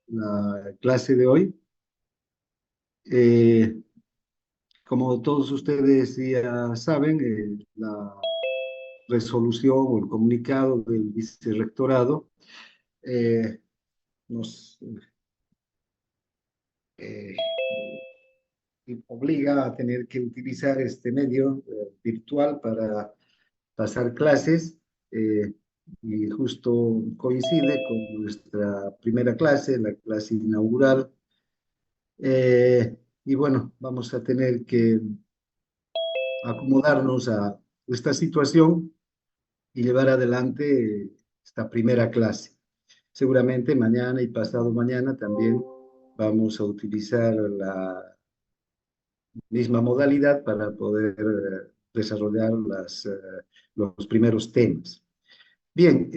la clase de hoy. Eh, Como todos ustedes ya saben, la resolución o el comunicado del vicerrectorado eh, nos eh, obliga a tener que utilizar este medio virtual para pasar clases, eh, y justo coincide con nuestra primera clase, la clase inaugural. Y bueno, vamos a tener que acomodarnos a esta situación y llevar adelante esta primera clase. Seguramente mañana y pasado mañana también vamos a utilizar la misma modalidad para poder desarrollar los primeros temas. Bien,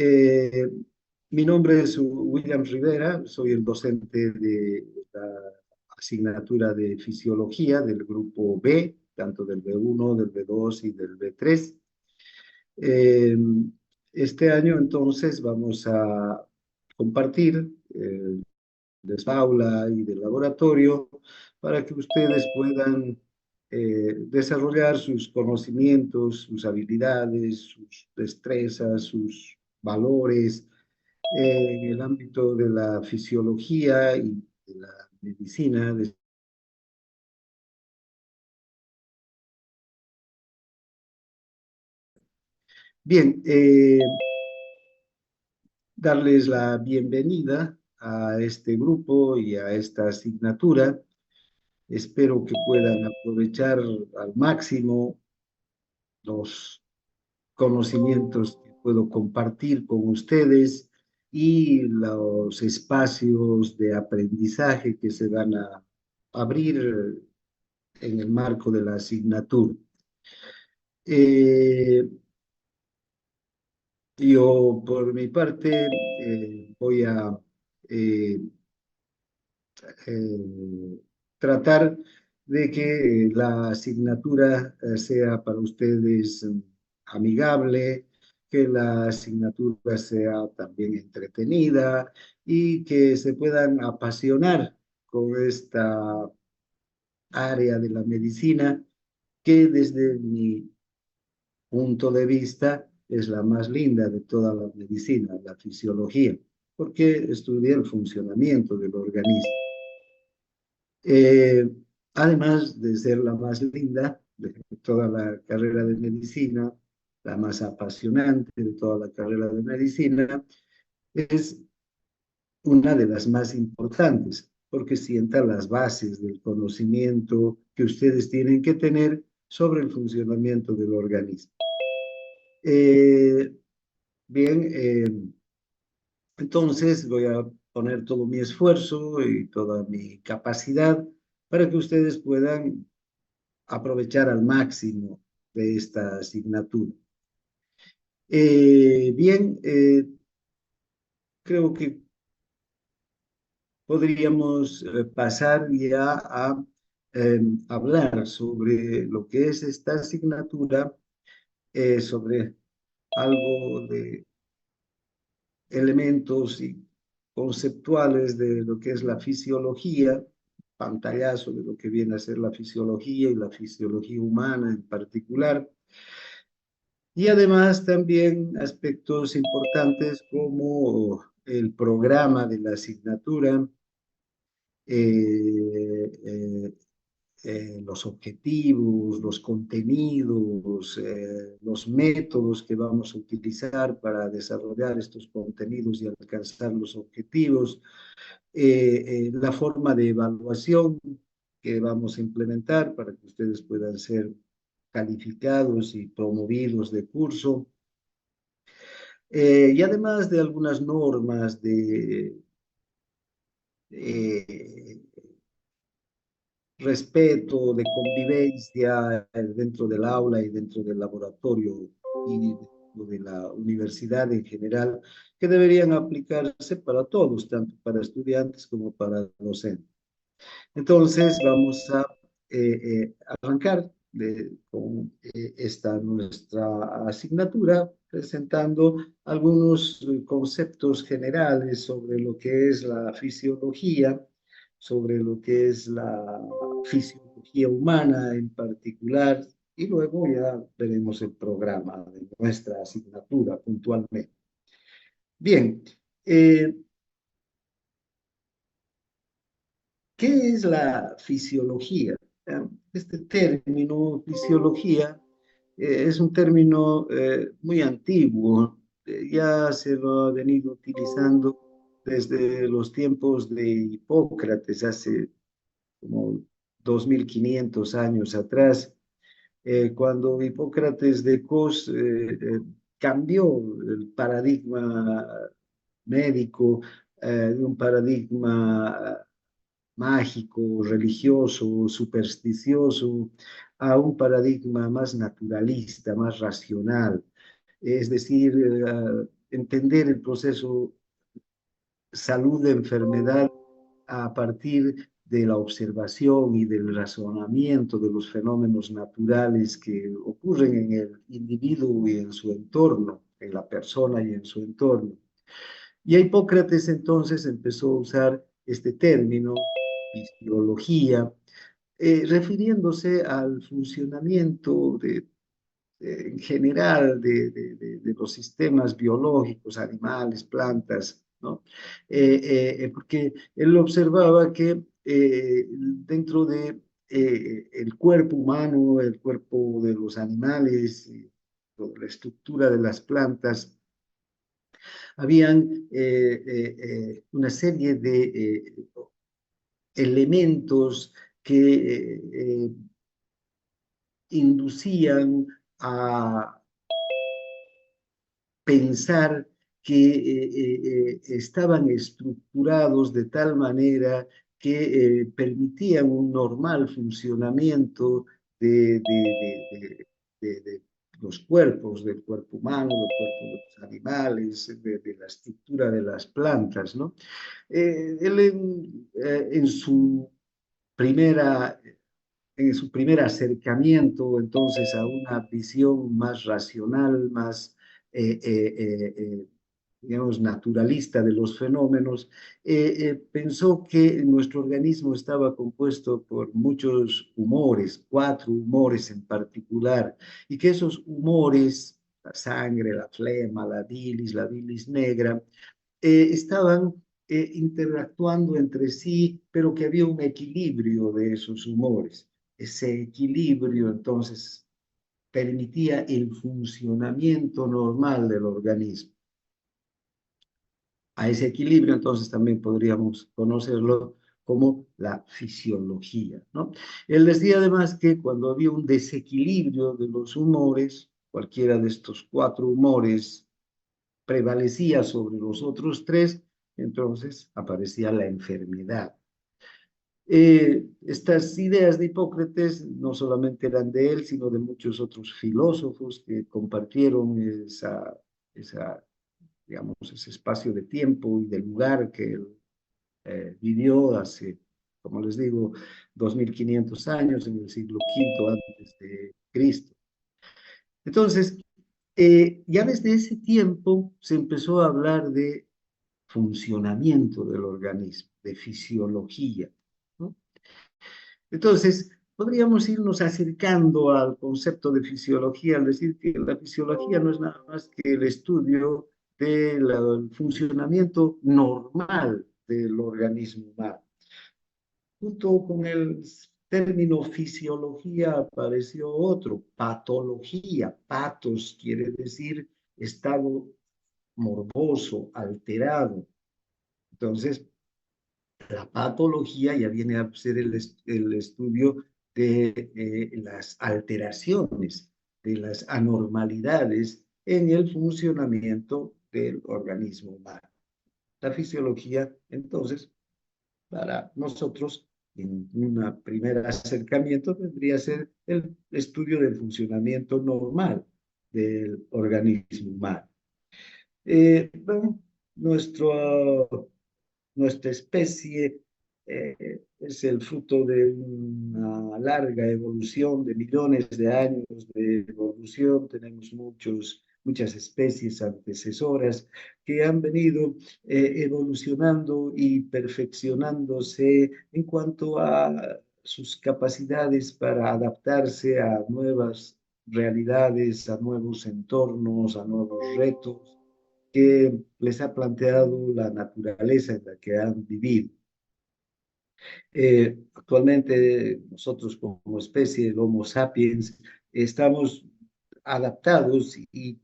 mi nombre es William Rivera, soy el docente de la asignatura de Fisiología del grupo B, tanto del B1, del B2 y del B3. Eh, este año entonces vamos a compartir de aula y del laboratorio para que ustedes puedan desarrollar sus conocimientos, sus habilidades, sus destrezas, sus valores en el ámbito de la fisiología y de la medicina. Bien, darles la bienvenida a este grupo y a esta asignatura. Espero que puedan aprovechar al máximo los conocimientos que puedo compartir con ustedes y los espacios de aprendizaje que se van a abrir en el marco de la asignatura. Eh, yo, por mi parte, voy a eh, tratar de que la asignatura sea para ustedes amigable, que la asignatura sea también entretenida y que se puedan apasionar con esta área de la medicina que desde mi punto de vista es la más linda de toda la medicina, la fisiología, porque estudia el funcionamiento del organismo. Eh, Además de ser la más linda de toda la carrera de medicina, la más apasionante de toda la carrera de medicina, es una de las más importantes, porque sienta las bases del conocimiento que ustedes tienen que tener sobre el funcionamiento del organismo. Eh, Bien, entonces voy a poner todo mi esfuerzo y toda mi capacidad para que ustedes puedan aprovechar al máximo de esta asignatura. Bien, creo que podríamos pasar ya a hablar sobre lo que es esta asignatura, sobre algo de elementos y conceptuales de lo que es la fisiología, pantallazo de lo que viene a ser la fisiología y la fisiología humana en particular. Y además también aspectos importantes como el programa de la asignatura, eh, eh, los objetivos, los contenidos, los métodos que vamos a utilizar para desarrollar estos contenidos y alcanzar los objetivos, la forma de evaluación que vamos a implementar para que ustedes puedan ser calificados y promovidos de curso. Y además de algunas normas de eh, respeto, de convivencia dentro del aula y dentro del laboratorio y dentro de la universidad en general, que deberían aplicarse para todos, tanto para estudiantes como para docentes. Entonces, vamos a arrancar con esta nuestra asignatura, presentando algunos conceptos generales sobre lo que es la fisiología, sobre lo que es la fisiología humana en particular, y luego ya veremos el programa de nuestra asignatura puntualmente. Bien, ¿qué es la fisiología? Este término, fisiología, es un término muy antiguo, ya se lo ha venido utilizando desde los tiempos de Hipócrates, hace como 2500 años atrás, cuando Hipócrates de Cos cambió el paradigma médico de un paradigma mágico, religioso, supersticioso, a un paradigma más naturalista, más racional. Es decir, entender el proceso salud-enfermedad a partir de la observación y del razonamiento de los fenómenos naturales que ocurren en el individuo y en su entorno, en la persona y en su entorno. Y Hipócrates entonces empezó a usar este término, fisiología, refiriéndose al funcionamiento en general de los sistemas biológicos, animales, plantas, ¿no? Porque él observaba que dentro de el cuerpo humano, el cuerpo de los animales, la estructura de las plantas, habían una serie de elementos que inducían a pensar que estaban estructurados de tal manera que permitían un normal funcionamiento de, de, de, de, los cuerpos, del cuerpo humano, del cuerpo de los animales, la estructura de las plantas, ¿no? Él en su primera en su primer acercamiento entonces a una visión más racional, más, digamos, naturalista de los fenómenos, pensó que nuestro organismo estaba compuesto por muchos humores, 4 humores en particular, y que esos humores, la sangre, la flema, la bilis negra, estaban interactuando entre sí, pero que había un equilibrio de esos humores. Ese equilibrio entonces permitía el funcionamiento normal del organismo. A ese equilibrio entonces también podríamos conocerlo como la fisiología, ¿no? Él decía además que cuando había un desequilibrio de los humores, cualquiera de estos 4 humores prevalecía sobre los otros 3, entonces aparecía la enfermedad. Estas ideas de Hipócrates no solamente eran de él, sino de muchos otros filósofos que compartieron digamos, ese espacio de tiempo y de lugar que él vivió hace, como les digo, 2500 años, en el siglo V antes de Cristo. Entonces, ya desde ese tiempo se empezó a hablar de funcionamiento del organismo, de fisiología, ¿no? Entonces, podríamos irnos acercando al concepto de fisiología al decir que la fisiología no es nada más que el estudio del funcionamiento normal del organismo humano. Junto con el término fisiología apareció otro, patología. Patos quiere decir estado morboso, alterado. Entonces, la patología ya viene a ser el estudio de las alteraciones, de las anormalidades en el funcionamiento del organismo humano. La fisiología, entonces, para nosotros, en un primer acercamiento, tendría que ser el estudio del funcionamiento normal del organismo humano. Bueno, nuestra especie es el fruto de una larga evolución, de millones de años de evolución. Tenemos muchos muchas especies antecesoras que han venido evolucionando y perfeccionándose en cuanto a sus capacidades para adaptarse a nuevas realidades, a nuevos entornos, a nuevos retos que les ha planteado la naturaleza en la que han vivido. Actualmente nosotros como especie, el Homo sapiens, estamos adaptados y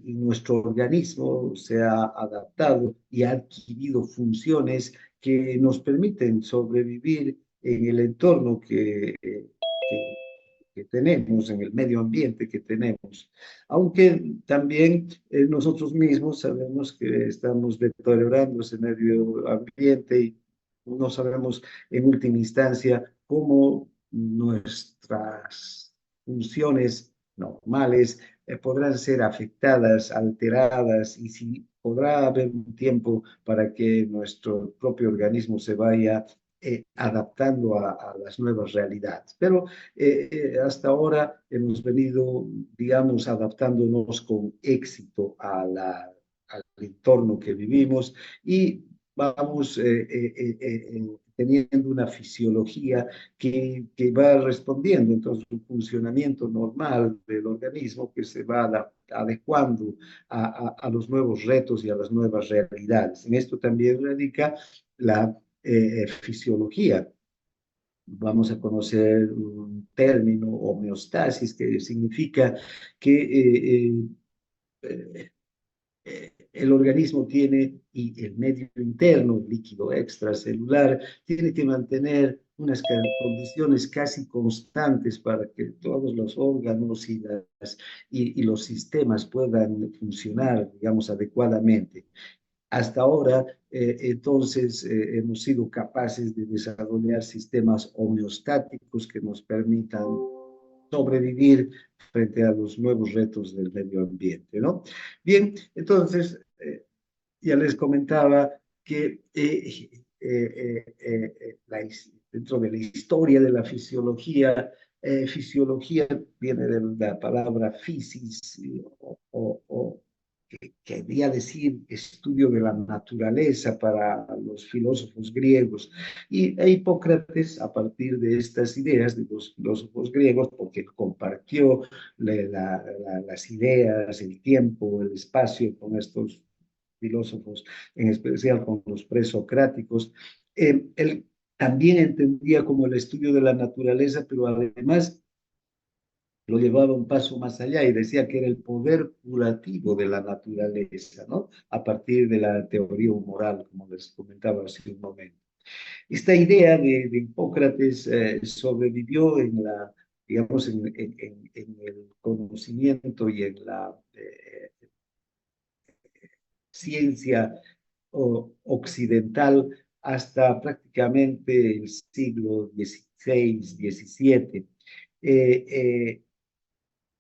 nuestro organismo se ha adaptado y ha adquirido funciones que nos permiten sobrevivir en el entorno que tenemos, en el medio ambiente que tenemos. Aunque también nosotros mismos sabemos que estamos deteriorando ese medio ambiente y no sabemos en última instancia cómo nuestras funciones normales podrán ser afectadas, alteradas, y si podrá haber un tiempo para que nuestro propio organismo se vaya adaptando a las nuevas realidades. Pero hasta ahora hemos venido, digamos, adaptándonos con éxito al entorno que vivimos y vamos teniendo una fisiología que va respondiendo, entonces un funcionamiento normal del organismo que se va adecuando a los nuevos retos y a las nuevas realidades. En esto también radica la fisiología. Vamos a conocer un término, homeostasis, que significa que el organismo tiene, y el medio interno, el líquido extracelular, tiene que mantener unas condiciones casi constantes para que todos los órganos y los sistemas puedan funcionar, digamos, adecuadamente. Hasta ahora, entonces, hemos sido capaces de desarrollar sistemas homeostáticos que nos permitan sobrevivir frente a los nuevos retos del medio ambiente, ¿no? Bien, entonces, ya les comentaba que dentro de la historia de la fisiología, fisiología viene de la palabra physis, que quería decir estudio de la naturaleza para los filósofos griegos. Y Hipócrates, a partir de estas ideas de los filósofos griegos, porque compartió las ideas, el tiempo, el espacio con estos filósofos, en especial con los presocráticos, él también entendía como el estudio de la naturaleza, pero además lo llevaba un paso más allá y decía que era el poder curativo de la naturaleza, ¿no? A partir de la teoría humoral, como les comentaba hace un momento. Esta idea de Hipócrates sobrevivió en la, digamos, en el conocimiento y en la ciencia occidental hasta prácticamente el siglo XVI, XVII. Eh, eh,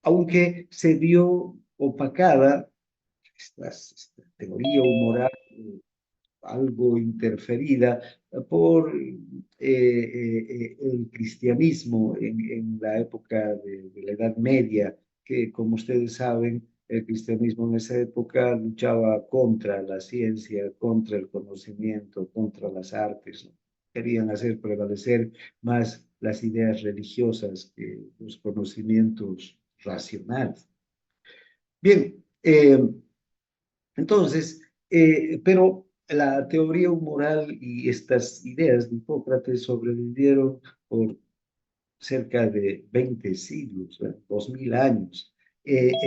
Aunque se vio opacada esta teoría humoral, algo interferida por el cristianismo en la época de la Edad Media, que como ustedes saben, el cristianismo en esa época luchaba contra la ciencia, contra el conocimiento, contra las artes, ¿no? Querían hacer prevalecer más las ideas religiosas que los conocimientos racionales. Bien, entonces, pero la teoría humoral y estas ideas de Hipócrates sobrevivieron por cerca de 20 siglos, 2000 años. Y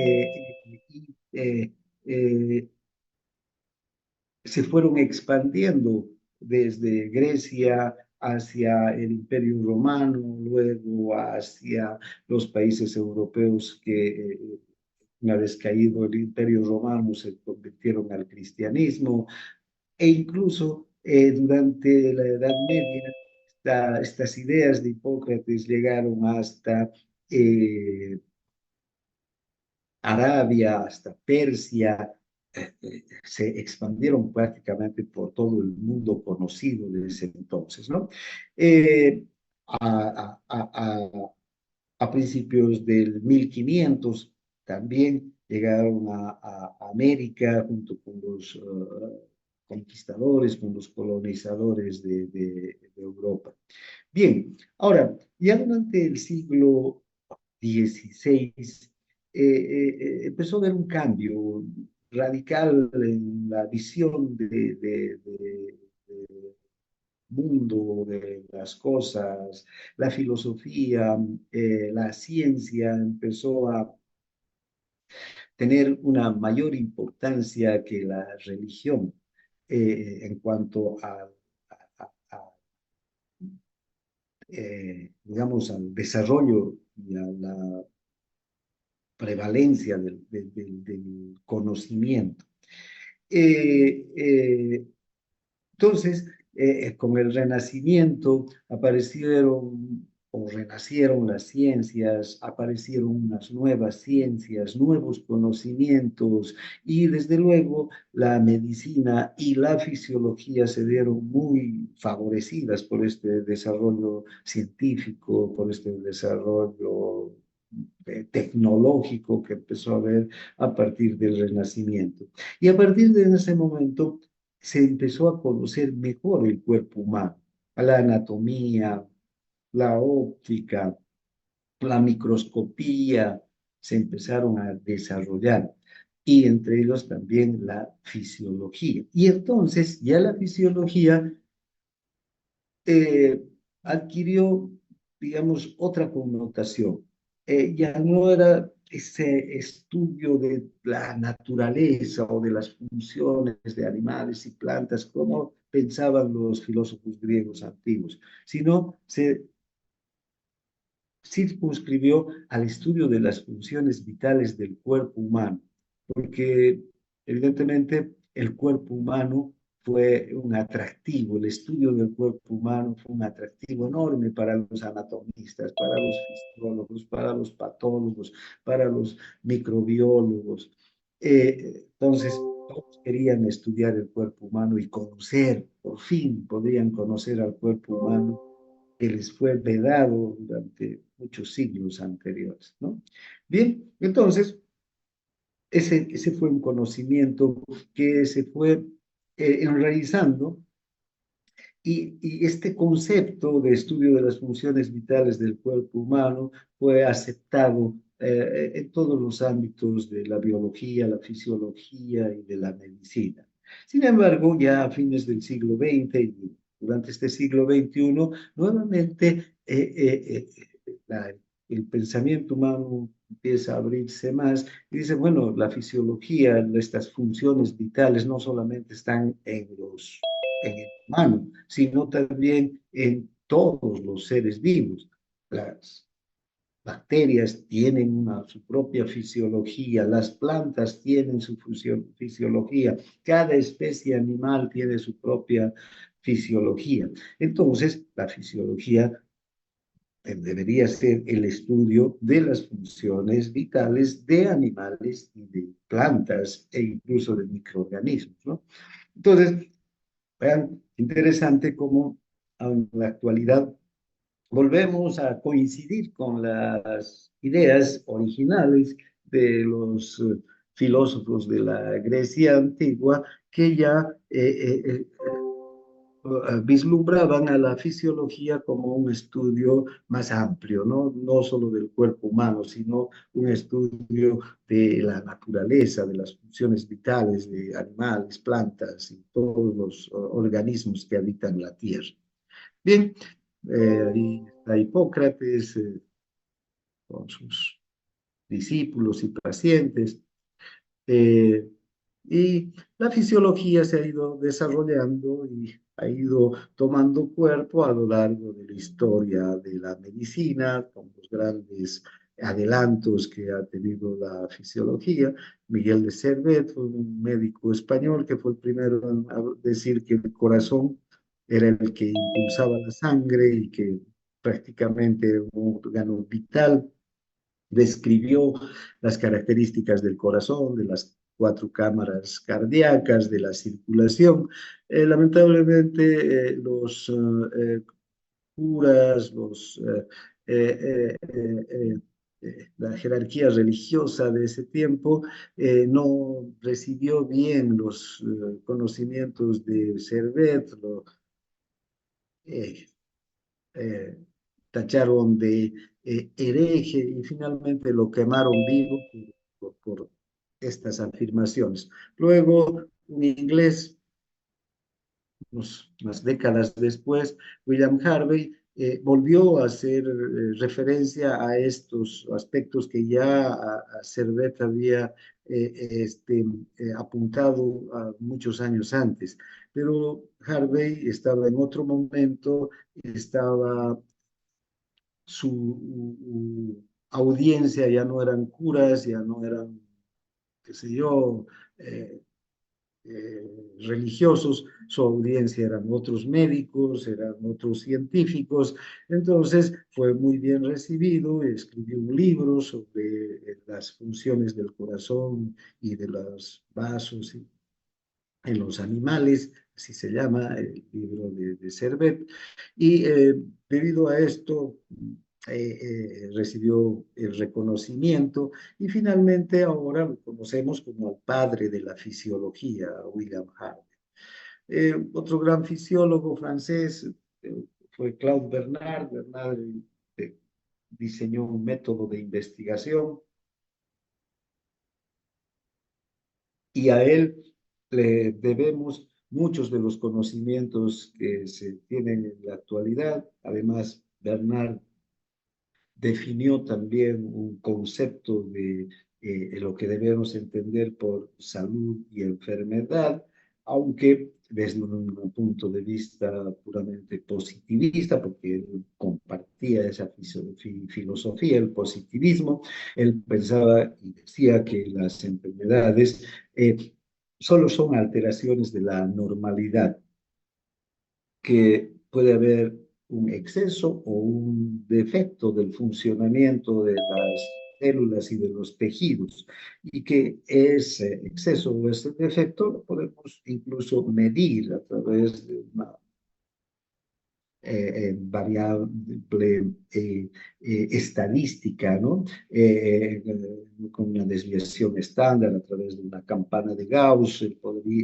se fueron expandiendo desde Grecia hacia el Imperio Romano, luego hacia los países europeos que una vez caído el Imperio Romano se convirtieron al cristianismo, e incluso durante la Edad Media estas ideas de Hipócrates llegaron hasta Arabia, hasta Persia, se expandieron prácticamente por todo el mundo conocido desde ese entonces, ¿no? Eh, a, a, a, a principios del 1500 también llegaron a América junto con los conquistadores, con los colonizadores de Europa. Bien, ahora, ya durante el siglo XVI empezó a haber un cambio radical en la visión de mundo, de las cosas, la filosofía, la ciencia empezó a tener una mayor importancia que la religión en cuanto digamos, al desarrollo y a la prevalencia del conocimiento. Eh, eh, Entonces, con el Renacimiento aparecieron o renacieron las ciencias, aparecieron unas nuevas ciencias, nuevos conocimientos y desde luego la medicina y la fisiología se vieron muy favorecidas por este desarrollo científico, por este desarrollo tecnológico que empezó a haber a partir del Renacimiento. Y a partir de ese momento se empezó a conocer mejor el cuerpo humano, la anatomía, la óptica, la microscopía, se empezaron a desarrollar y entre ellos también la fisiología. Y entonces ya la fisiología eh, adquirió, digamos, otra connotación. Ya no era ese estudio de la naturaleza o de las funciones de animales y plantas como pensaban los filósofos griegos antiguos, sino se circunscribió al estudio de las funciones vitales del cuerpo humano, porque evidentemente el cuerpo humano fue un atractivo, el estudio del cuerpo humano fue un atractivo enorme para los anatomistas, para los fisiólogos, para los patólogos, para los microbiólogos. Entonces, todos querían estudiar el cuerpo humano y conocer, por fin podían conocer al cuerpo humano que les fue vedado durante muchos siglos anteriores, ¿no? Bien, entonces, ese fue un conocimiento que se fue enraizando y este concepto de estudio de las funciones vitales del cuerpo humano fue aceptado en todos los ámbitos de la biología, la fisiología y de la medicina. Sin embargo, ya a fines del siglo XX y durante este siglo XXI, nuevamente el pensamiento humano empieza a abrirse más y dice, bueno, la fisiología, estas funciones vitales no solamente están en el humano, sino también en todos los seres vivos. Las bacterias tienen su propia fisiología, las plantas tienen su fisiología, cada especie animal tiene su propia fisiología. Entonces, la fisiología debería ser el estudio de las funciones vitales de animales y de plantas e incluso de microorganismos, ¿no? Entonces, vean, interesante cómo en la actualidad volvemos a coincidir con las ideas originales de los filósofos de la Grecia antigua que ya vislumbraban a la fisiología como un estudio más amplio, ¿no? No solo del cuerpo humano, sino un estudio de la naturaleza, de las funciones vitales de animales, plantas y todos los organismos que habitan la Tierra. Bien, ahí está Hipócrates con sus discípulos y pacientes. Eh, y la fisiología se ha ido desarrollando y ha ido tomando cuerpo a lo largo de la historia de la medicina, con los grandes adelantos que ha tenido la fisiología. Miguel de Servet fue un médico español que fue el primero a decir que el corazón era el que impulsaba la sangre y que prácticamente era un órgano vital. Describió las características del corazón, de las cuatro cámaras cardíacas, de la circulación. Lamentablemente, los curas, los la jerarquía religiosa de ese tiempo no recibió bien los conocimientos de Servet, lo eh, eh, tacharon de hereje y finalmente lo quemaron vivo por estas afirmaciones. Luego, un inglés unas décadas después, William Harvey volvió a hacer referencia a estos aspectos que ya a Servet había apuntado a muchos años antes. Pero Harvey estaba en otro momento, estaba su audiencia ya no eran curas, ya no eran, qué sé yo, religiosos, su audiencia eran otros médicos, eran otros científicos, entonces fue muy bien recibido, escribió un libro sobre las funciones del corazón y de los vasos en los animales, así se llama el libro de Servet, y debido a esto recibió el reconocimiento y finalmente ahora lo conocemos como el padre de la fisiología, William Harvey. Otro gran fisiólogo francés fue Claude Bernard. Bernard diseñó un método de investigación y a él le debemos muchos de los conocimientos que se tienen en la actualidad. Además, Bernard definió también un concepto de lo que debemos entender por salud y enfermedad, aunque desde un punto de vista puramente positivista, porque él compartía esa filosofía, el positivismo. Él pensaba y decía que las enfermedades solo son alteraciones de la normalidad, que puede haber un exceso o un defecto del funcionamiento de las células y de los tejidos, y que ese exceso o ese defecto lo podemos incluso medir a través de una variable estadística, ¿no? Con una desviación estándar a través de una campana de Gauss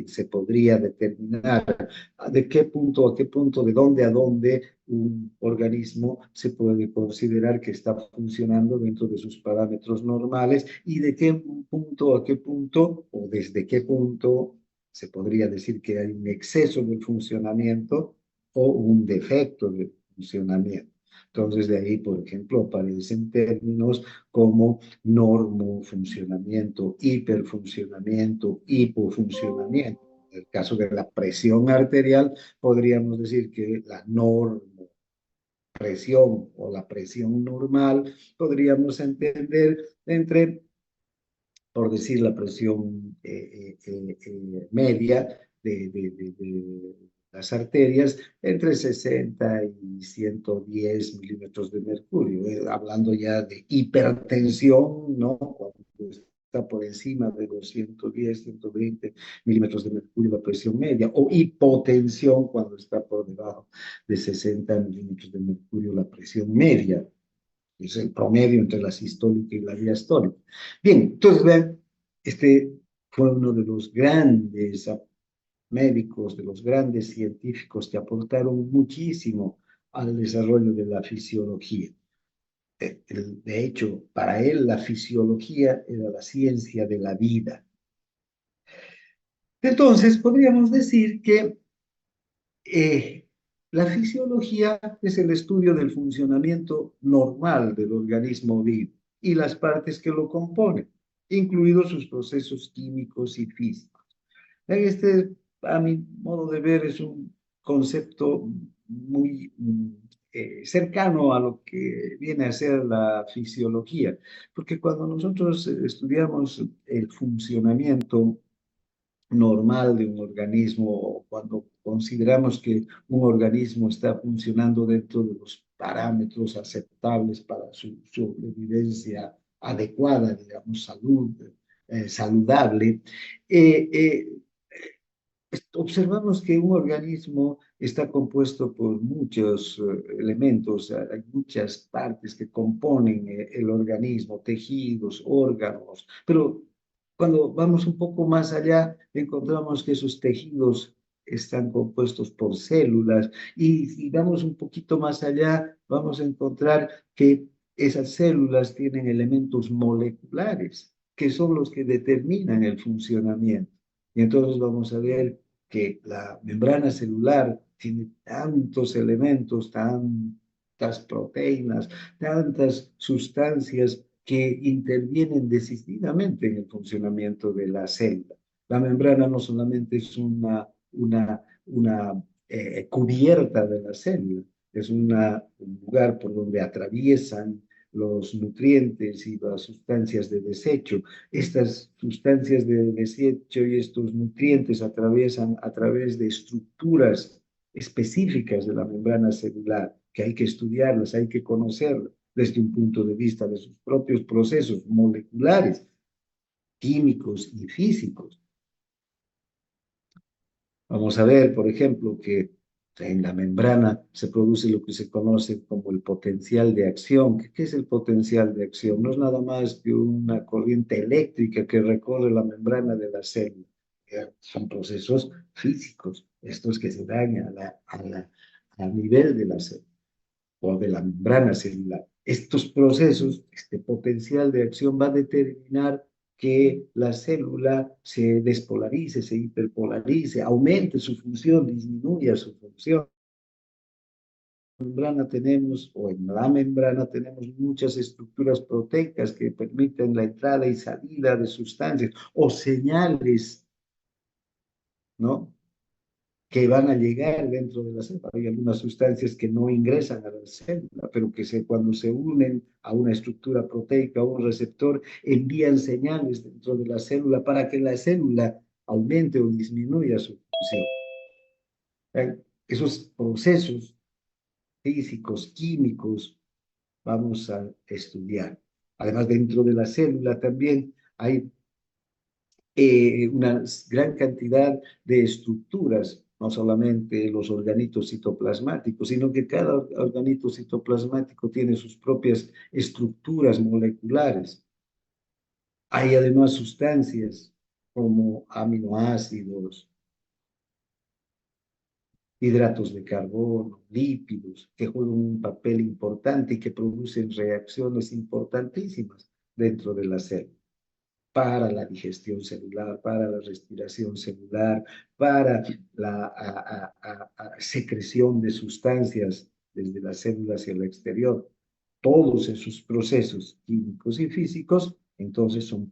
se podría determinar de qué punto a qué punto, de dónde a dónde un organismo se puede considerar que está funcionando dentro de sus parámetros normales y de qué punto a qué punto o desde qué punto se podría decir que hay un exceso del funcionamiento o un defecto de funcionamiento. Entonces, de ahí, por ejemplo, aparecen términos como normofuncionamiento, hiperfuncionamiento, hipofuncionamiento. En el caso de la presión arterial, podríamos decir que la presión o la presión normal, podríamos entender entre, por decir, la presión media de las arterias entre 60 y 110 milímetros de mercurio, hablando ya de hipertensión, ¿no? Cuando está por encima de los 110, 120 milímetros de mercurio la presión media, o hipotensión cuando está por debajo de 60 milímetros de mercurio la presión media. Es el promedio entre la sistólica y la diastólica. Bien, entonces vean, este fue uno de los grandes médicos, de los grandes científicos que aportaron muchísimo al desarrollo de la fisiología. De hecho, para él la fisiología era la ciencia de la vida. Entonces, podríamos decir que la fisiología es el estudio del funcionamiento normal del organismo vivo y las partes que lo componen, incluidos sus procesos químicos y físicos. Este, a mi modo de ver, es un concepto muy cercano a lo que viene a ser la fisiología, porque cuando nosotros estudiamos el funcionamiento normal de un organismo, cuando consideramos que un organismo está funcionando dentro de los parámetros aceptables para su sobrevivencia adecuada, digamos, saludable, observamos que un organismo está compuesto por muchos elementos, hay muchas partes que componen el organismo, tejidos, órganos, pero cuando vamos un poco más allá, encontramos que esos tejidos están compuestos por células y si vamos un poquito más allá, vamos a encontrar que esas células tienen elementos moleculares que son los que determinan el funcionamiento. Y entonces vamos a ver que la membrana celular tiene tantos elementos, tantas proteínas, tantas sustancias que intervienen decisivamente en el funcionamiento de la célula. La membrana no solamente es una cubierta de la célula, es un lugar por donde atraviesan los nutrientes y las sustancias de desecho. Estas sustancias de desecho y estos nutrientes atraviesan a través de estructuras específicas de la membrana celular, que hay que estudiarlas, hay que conocerlas desde un punto de vista de sus propios procesos moleculares, químicos y físicos. Vamos a ver, por ejemplo, que en la membrana se produce lo que se conoce como el potencial de acción. ¿Qué es el potencial de acción? No es nada más que una corriente eléctrica que recorre la membrana de la célula. Son procesos físicos, estos que se dan a nivel de la célula o de la membrana celular. Estos procesos, este potencial de acción va a determinar que la célula se despolarice, se hiperpolarice, aumente su función, disminuya su función. Membrana tenemos, o en la membrana tenemos muchas estructuras proteicas que permiten la entrada y salida de sustancias o señales, ¿no?, que van a llegar dentro de la célula. Hay algunas sustancias que no ingresan a la célula, pero que cuando se unen a una estructura proteica o un receptor, envían señales dentro de la célula para que la célula aumente o disminuya su función. Esos procesos físicos, químicos, vamos a estudiar. Además, dentro de la célula también hay una gran cantidad de estructuras, no solamente los organitos citoplasmáticos, sino que cada organito citoplasmático tiene sus propias estructuras moleculares. Hay además sustancias como aminoácidos, hidratos de carbono, lípidos, que juegan un papel importante y que producen reacciones importantísimas dentro de la célula, para la digestión celular, para la respiración celular, para la secreción de sustancias desde las células hacia el exterior. Todos esos procesos químicos y físicos, entonces, son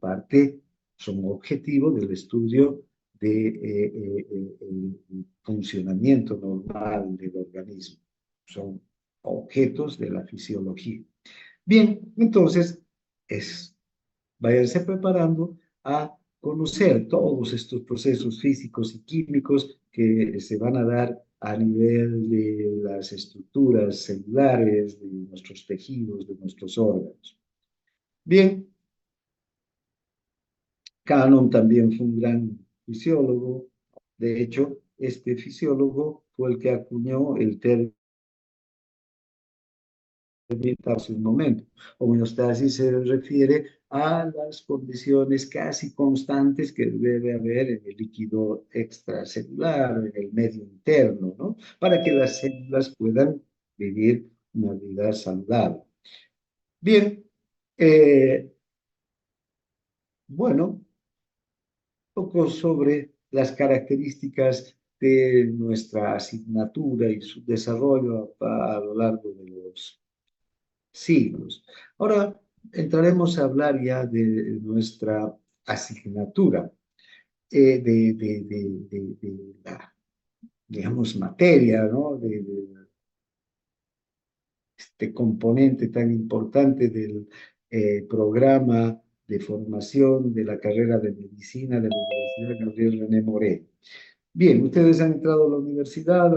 objetivo del estudio del funcionamiento normal del organismo. Son objetos de la fisiología. Bien, entonces, váyanse preparando a conocer todos estos procesos físicos y químicos que se van a dar a nivel de las estructuras celulares, de nuestros tejidos, de nuestros órganos. Bien, Cannon también fue un gran fisiólogo. De hecho, este fisiólogo fue el que acuñó el término hace un momento. Homeostasis se refiere a las condiciones casi constantes que debe haber en el líquido extracelular, en el medio interno, ¿no?, para que las células puedan vivir una vida saludable. Bien, bueno, un poco sobre las características de nuestra asignatura y su desarrollo a lo largo de los siglos. Ahora entraremos a hablar ya de nuestra asignatura, de la, digamos, materia, ¿no?, de este componente tan importante del programa de formación de la carrera de medicina de la Universidad Gabriel René Moreno. Bien, ustedes han entrado a la universidad,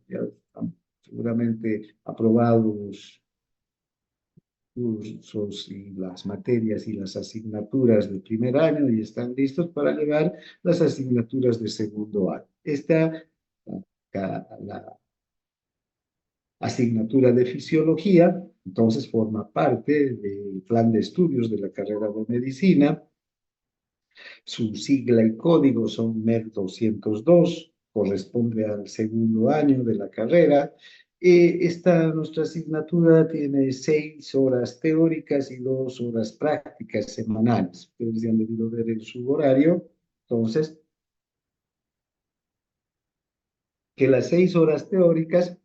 ya han seguramente aprobado los cursos y las materias y las asignaturas del primer año y están listos para llevar las asignaturas de segundo año. Esta la asignatura de fisiología, entonces forma parte del plan de estudios de la carrera de medicina. Su sigla y código son MED 202, corresponde al segundo año de la carrera. Nuestra asignatura tiene 6 horas teóricas y 2 horas prácticas semanales. Ustedes ya han debido ver en su horario. Entonces, que las 6 horas teóricas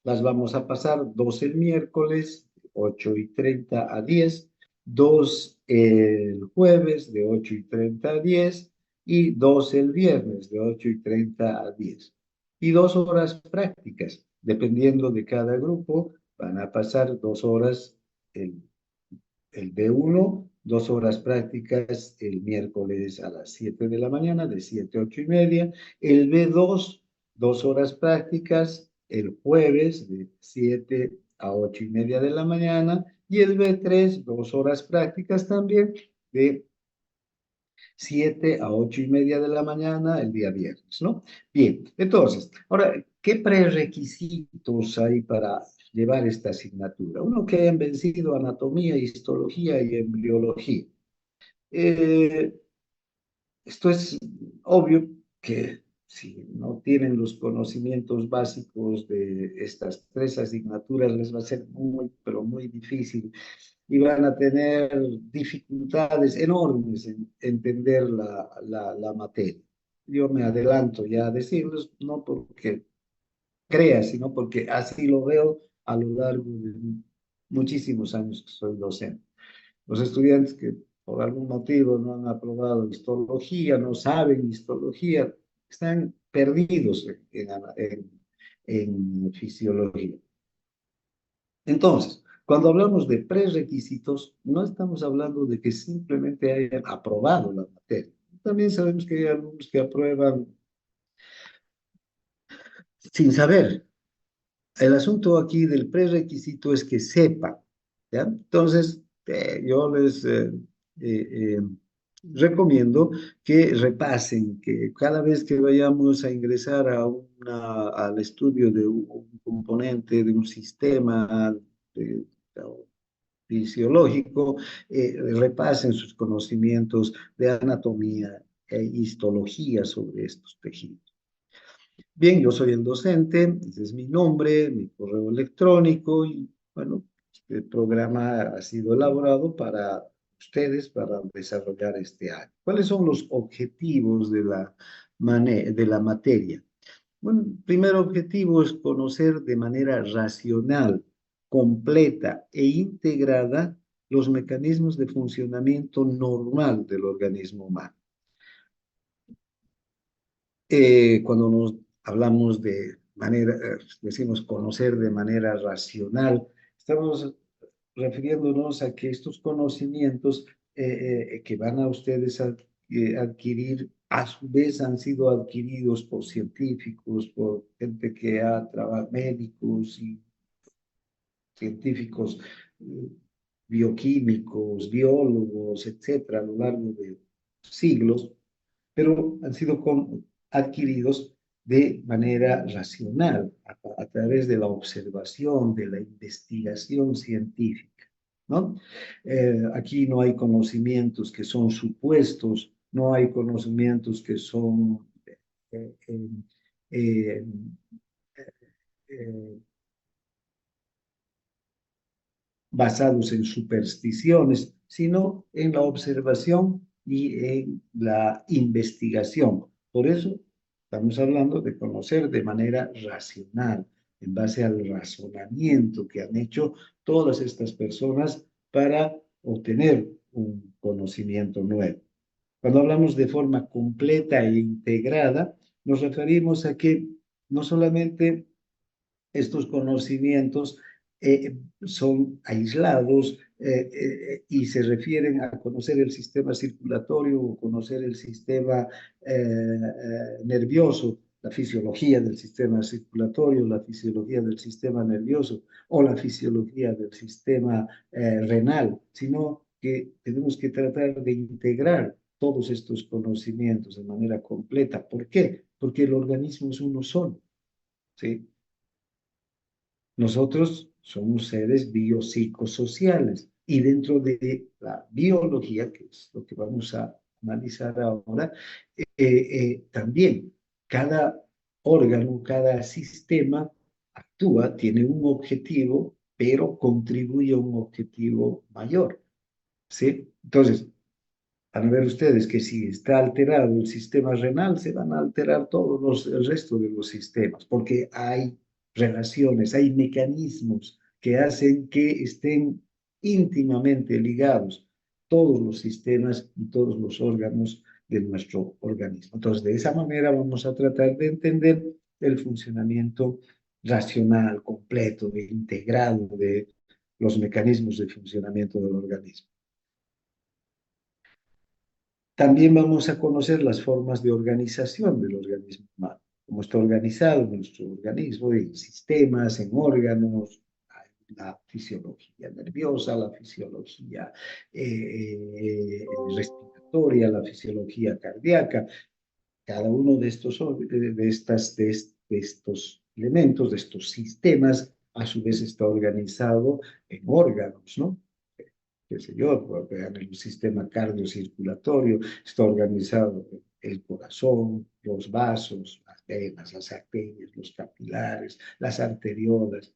las vamos a pasar 2 el miércoles, 8:30 a 10, 2 el jueves de 8:30 a 10 y 2 el viernes de 8:30 a 10. Y 2 horas prácticas, dependiendo de cada grupo, van a pasar 2 horas el B1, 2 horas prácticas el miércoles a las 7 de la mañana, de 7 a 8:30. El B2, 2 horas prácticas el jueves de 7 a 8:30 de la mañana. Y el B3, 2 horas prácticas también de 7 a 8:30 de la mañana el día viernes, ¿no? Bien, entonces, ahora, ¿qué prerequisitos hay para llevar esta asignatura? Uno, que hayan vencido anatomía, histología y embriología. Eh, Esto es obvio que si no tienen los conocimientos básicos de estas 3 asignaturas, les va a ser muy, pero muy difícil y van a tener dificultades enormes en entender la materia. Yo me adelanto ya a decirles, no porque crea, sino porque así lo veo a lo largo de muchísimos años que soy docente. Los estudiantes que por algún motivo no han aprobado histología, no saben histología, están perdidos en fisiología. Entonces, cuando hablamos de prerequisitos, no estamos hablando de que simplemente hayan aprobado la materia. También sabemos que hay alumnos que aprueban sin saber. El asunto aquí del prerequisito es que sepa, ¿ya? Entonces, yo les eh, recomiendo que repasen, que cada vez que vayamos a ingresar al estudio de un componente, de un sistema de- fisiológico, repasen sus conocimientos de anatomía e histología sobre estos tejidos. Bien, yo soy el docente, ese es mi nombre, mi correo electrónico y bueno, el programa ha sido elaborado para ustedes para desarrollar este año. ¿Cuáles son los objetivos de la materia? Bueno, el primer objetivo es conocer de manera racional, completa e integrada los mecanismos de funcionamiento normal del organismo humano. Cuando nos hablamos de manera, decimos conocer de manera racional, estamos refiriéndonos a que estos conocimientos que van a ustedes a adquirir, a su vez han sido adquiridos por científicos, por gente que ha trabajado, médicos y científicos, bioquímicos, biólogos, etcétera, a lo largo de siglos, pero han sido adquiridos de manera racional, a través de la observación, de la investigación científica, ¿no? Aquí no hay conocimientos que son supuestos, no hay conocimientos que son eh, eh, eh, basados en supersticiones, sino en la observación y en la investigación. Por eso estamos hablando de conocer de manera racional, en base al razonamiento que han hecho todas estas personas para obtener un conocimiento nuevo. Cuando hablamos de forma completa e integrada, nos referimos a que no solamente estos conocimientos son aislados y se refieren a conocer el sistema circulatorio o conocer el sistema nervioso, la fisiología del sistema circulatorio, la fisiología del sistema nervioso o la fisiología del sistema renal, sino que tenemos que tratar de integrar todos estos conocimientos de manera completa. ¿Por qué? porque el organismo es uno solo, ¿sí? Nosotros somos seres biopsicosociales y dentro de la biología, que es lo que vamos a analizar ahora, también cada órgano, cada sistema actúa, tiene un objetivo, pero contribuye a un objetivo mayor, ¿sí? Entonces, van a ver ustedes que si está alterado el sistema renal, se van a alterar el resto de los sistemas, porque hay relaciones, hay mecanismos que hacen que estén íntimamente ligados todos los sistemas y todos los órganos de nuestro organismo. Entonces, de esa manera vamos a tratar de entender el funcionamiento racional, completo, integrado de los mecanismos de funcionamiento del organismo. También vamos a conocer las formas de organización del organismo humano, cómo está organizado nuestro organismo en sistemas, en órganos, la fisiología nerviosa, la fisiología respiratoria, la fisiología cardíaca. Cada uno de estos elementos, de estos sistemas, a su vez está organizado en órganos, ¿no? Qué sé yo, vean el sistema cardiocirculatorio, está organizado el corazón, los vasos, las venas, las arterias, los capilares, las arteriolas.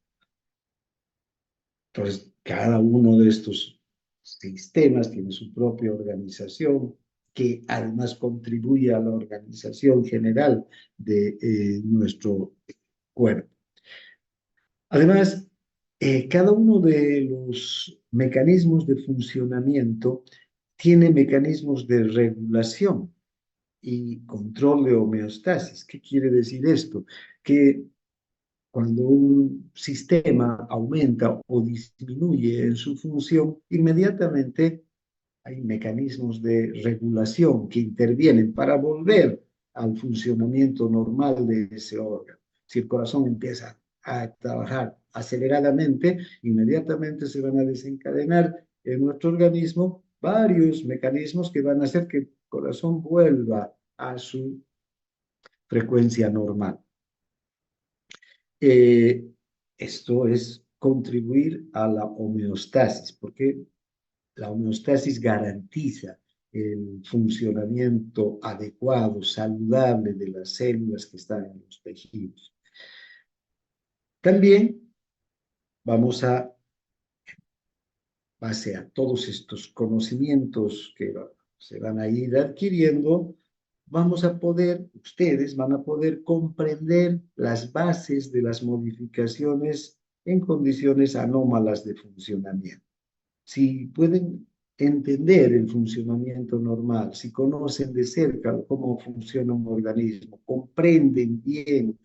Entonces, cada uno de estos sistemas tiene su propia organización que además contribuye a la organización general de nuestro cuerpo. Además, cada uno de los mecanismos de funcionamiento tiene mecanismos de regulación y control de homeostasis. ¿Qué quiere decir esto? Que cuando un sistema aumenta o disminuye en su función, inmediatamente hay mecanismos de regulación que intervienen para volver al funcionamiento normal de ese órgano. Si el corazón empieza a trabajar aceleradamente, inmediatamente se van a desencadenar en nuestro organismo varios mecanismos que van a hacer que el corazón vuelva a su frecuencia normal. Eh, Esto es contribuir a la homeostasis, porque la homeostasis garantiza el funcionamiento adecuado, saludable de las células que están en los tejidos. También vamos a, base a todos estos conocimientos que se van a ir adquiriendo, ustedes van a poder comprender las bases de las modificaciones en condiciones anómalas de funcionamiento. Si pueden entender el funcionamiento normal, si conocen de cerca cómo funciona un organismo, comprenden bien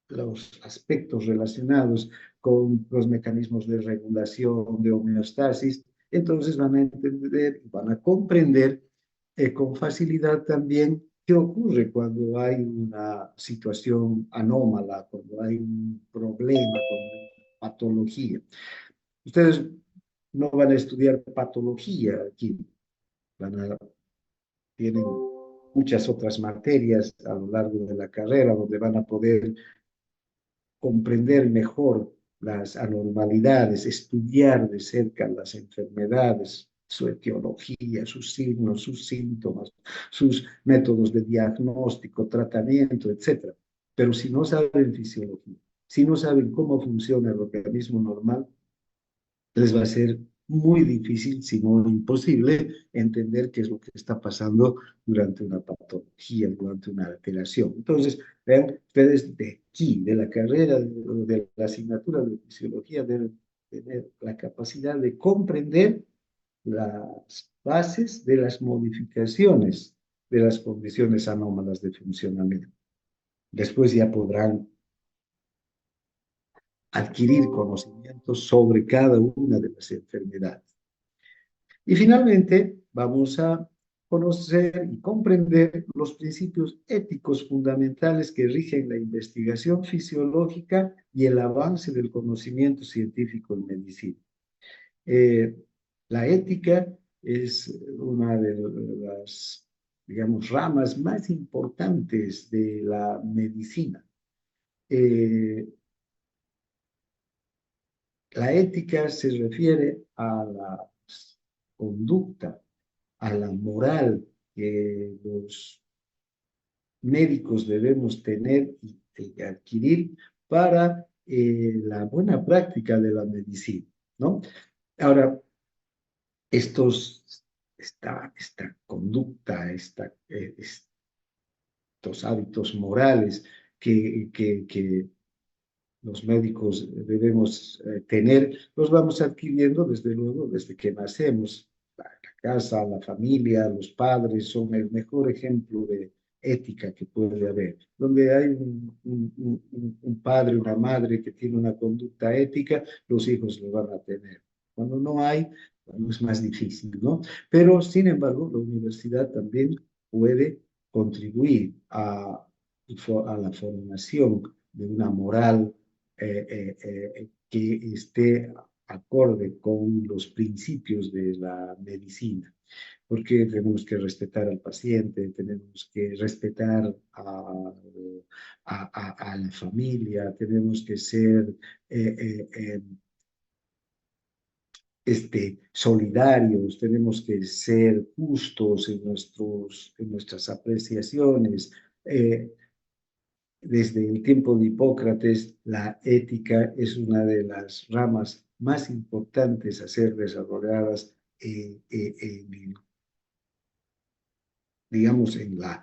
los aspectos relacionados con los mecanismos de regulación, de homeostasis, entonces van a entender, van a comprender con facilidad también qué ocurre cuando hay una situación anómala, cuando hay un problema, cuando hay una patología. Ustedes no van a estudiar patología aquí, tienen muchas otras materias a lo largo de la carrera donde van a poder comprender mejor las anormalidades, estudiar de cerca las enfermedades, su etiología, sus signos, sus síntomas, sus métodos de diagnóstico, tratamiento, etc. Pero si no saben fisiología, si no saben cómo funciona el organismo normal, les va a ser muy difícil, si no imposible, entender qué es lo que está pasando durante una patología, durante una alteración. Entonces, vean, ustedes de aquí, de la carrera, de la asignatura de fisiología, deben tener la capacidad de comprender las bases de las modificaciones de las condiciones anómalas de funcionamiento. Después ya podrán adquirir conocimientos sobre cada una de las enfermedades. Y finalmente, vamos a conocer y comprender los principios éticos fundamentales que rigen la investigación fisiológica y el avance del conocimiento científico en medicina. La ética es una de las digamos, ramas más importantes de la medicina. Eh, la ética se refiere a la conducta, a la moral que los médicos debemos tener y adquirir para la buena práctica de la medicina, ¿no? Ahora, esta conducta, estos hábitos morales que los médicos debemos tener, los vamos adquiriendo desde luego desde que nacemos. La casa, la familia, los padres son el mejor ejemplo de ética que puede haber. Donde hay un padre, una madre que tiene una conducta ética, los hijos lo van a tener. Cuando no hay, bueno, es más difícil, ¿no? Pero, sin embargo, la universidad también puede contribuir a la formación de una moral que esté acorde con los principios de la medicina, porque tenemos que respetar al paciente, tenemos que respetar a la familia, tenemos que ser solidarios, tenemos que ser justos en nuestras apreciaciones. Desde el tiempo de Hipócrates, la ética es una de las ramas más importantes a ser desarrolladas digamos, en la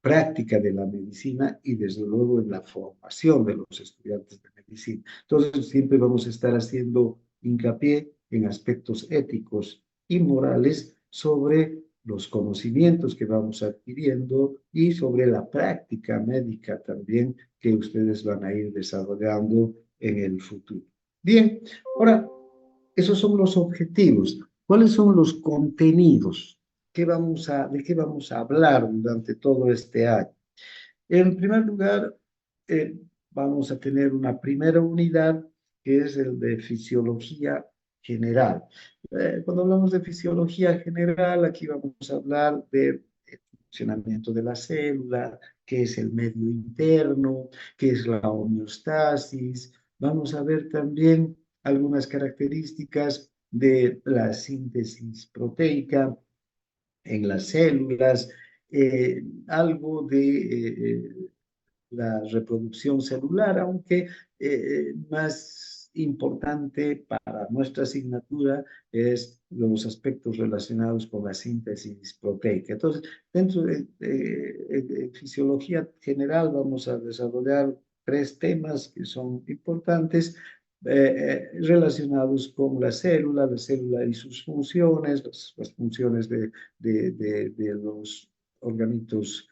práctica de la medicina y desde luego en la formación de los estudiantes de medicina. Entonces, siempre vamos a estar haciendo hincapié en aspectos éticos y morales sobre los conocimientos que vamos adquiriendo y sobre la práctica médica también que ustedes van a ir desarrollando en el futuro. Bien, ahora, esos son los objetivos. ¿Cuáles son los contenidos? ¿De qué vamos a hablar durante todo este año? En primer lugar, vamos a tener una primera unidad que es el de fisiología general. Cuando hablamos de fisiología general, aquí vamos a hablar de funcionamiento de la célula, qué es el medio interno, qué es la homeostasis. Vamos a ver también algunas características de la síntesis proteica en las células, algo de la reproducción celular, aunque más importante para nuestra asignatura es los aspectos relacionados con la síntesis proteica. Entonces, dentro de fisiología general vamos a desarrollar tres temas que son importantes relacionados con la célula y sus funciones, las funciones de los organitos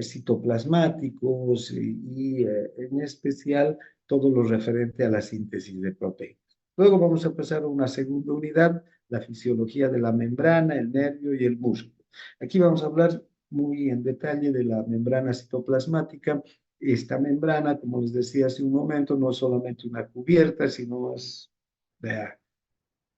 citoplasmáticos en especial todo lo referente a la síntesis de proteínas. Luego vamos a pasar a una segunda unidad, la fisiología de la membrana, el nervio y el músculo. Aquí vamos a hablar muy en detalle de la membrana citoplasmática. Esta membrana, como les decía hace un momento, no es solamente una cubierta, sino es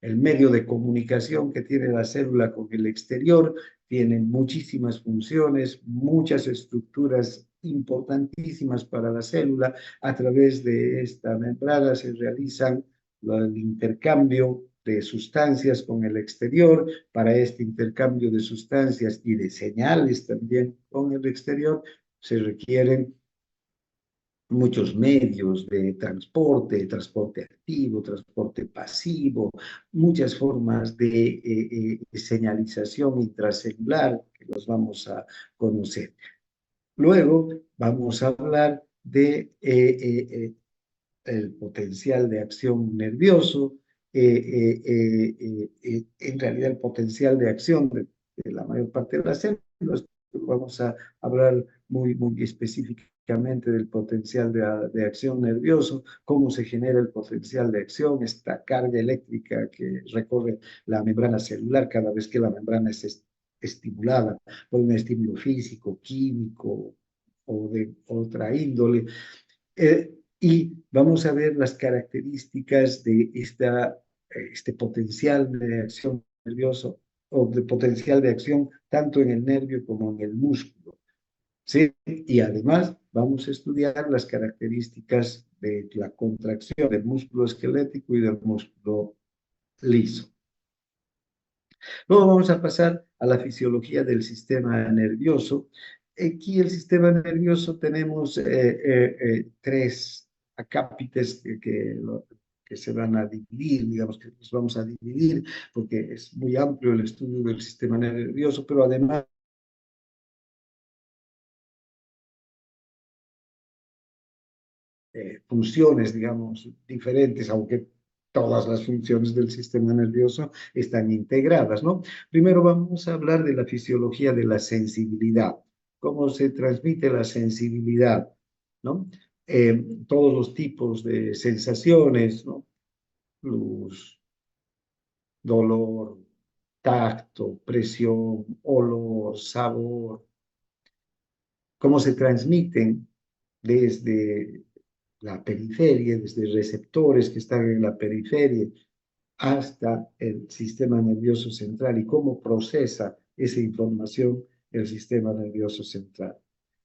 el medio de comunicación que tiene la célula con el exterior, tiene muchísimas funciones, muchas estructuras importantísimas para la célula. A través de esta membrana se realizan el intercambio de sustancias con el exterior. Para este intercambio de sustancias y de señales también con el exterior se requieren muchos medios de transporte activo, transporte pasivo, muchas formas de señalización intracelular que los vamos a conocer. Luego vamos a hablar de el potencial de acción nervioso, en realidad el potencial de acción de la mayor parte de las células. Vamos a hablar muy específicamente del potencial de acción nervioso, cómo se genera el potencial de acción, esta carga eléctrica que recorre la membrana celular cada vez que la membrana es estimulada por un estímulo físico, químico o de otra índole. Y vamos a ver las características de este potencial de acción nervioso o de potencial de acción tanto en el nervio como en el músculo. ¿Sí? Y además vamos a estudiar las características de la contracción del músculo esquelético y del músculo liso. Luego vamos a pasar a la fisiología del sistema nervioso. Aquí el sistema nervioso tenemos tres acápites que se van a dividir, digamos que los vamos a dividir porque es muy amplio el estudio del sistema nervioso, pero además funciones, digamos, diferentes, aunque todas las funciones del sistema nervioso están integradas, ¿no? Primero vamos a hablar de la fisiología de la sensibilidad, cómo se transmite la sensibilidad, ¿no? Todos los tipos de sensaciones, ¿no? Luz, dolor, tacto, presión, olor, sabor, cómo se transmiten desde la periferia, desde receptores que están en la periferia hasta el sistema nervioso central y cómo procesa esa información el sistema nervioso central.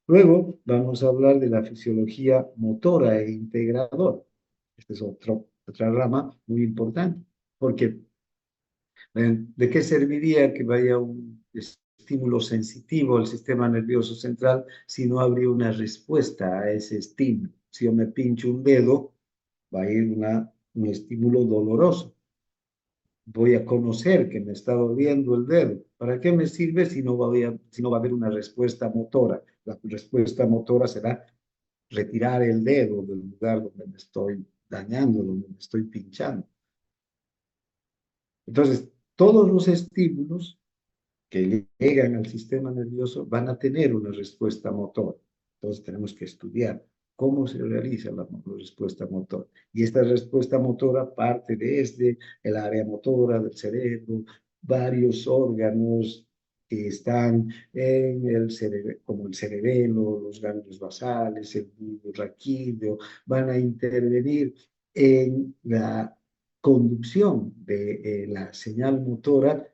Luego vamos a hablar de la fisiología motora e integradora. Esta es otra rama muy importante, porque ¿de qué serviría que vaya un estímulo sensitivo al sistema nervioso central si no habría una respuesta a ese estímulo? Si yo me pincho un dedo, va a ir un estímulo doloroso. Voy a conocer que me está doliendo el dedo. ¿Para qué me sirve si no va a haber una respuesta motora? La respuesta motora será retirar el dedo del lugar donde me estoy dañando, donde me estoy pinchando. Entonces, todos los estímulos que llegan al sistema nervioso van a tener una respuesta motora. Entonces tenemos que estudiar cómo se realiza la respuesta motora. Y esta respuesta motora parte desde el área motora del cerebro, varios órganos que están en el cerebro, como el cerebelo, los ganglios basales, el bulbo raquídeo, van a intervenir en la conducción de la señal motora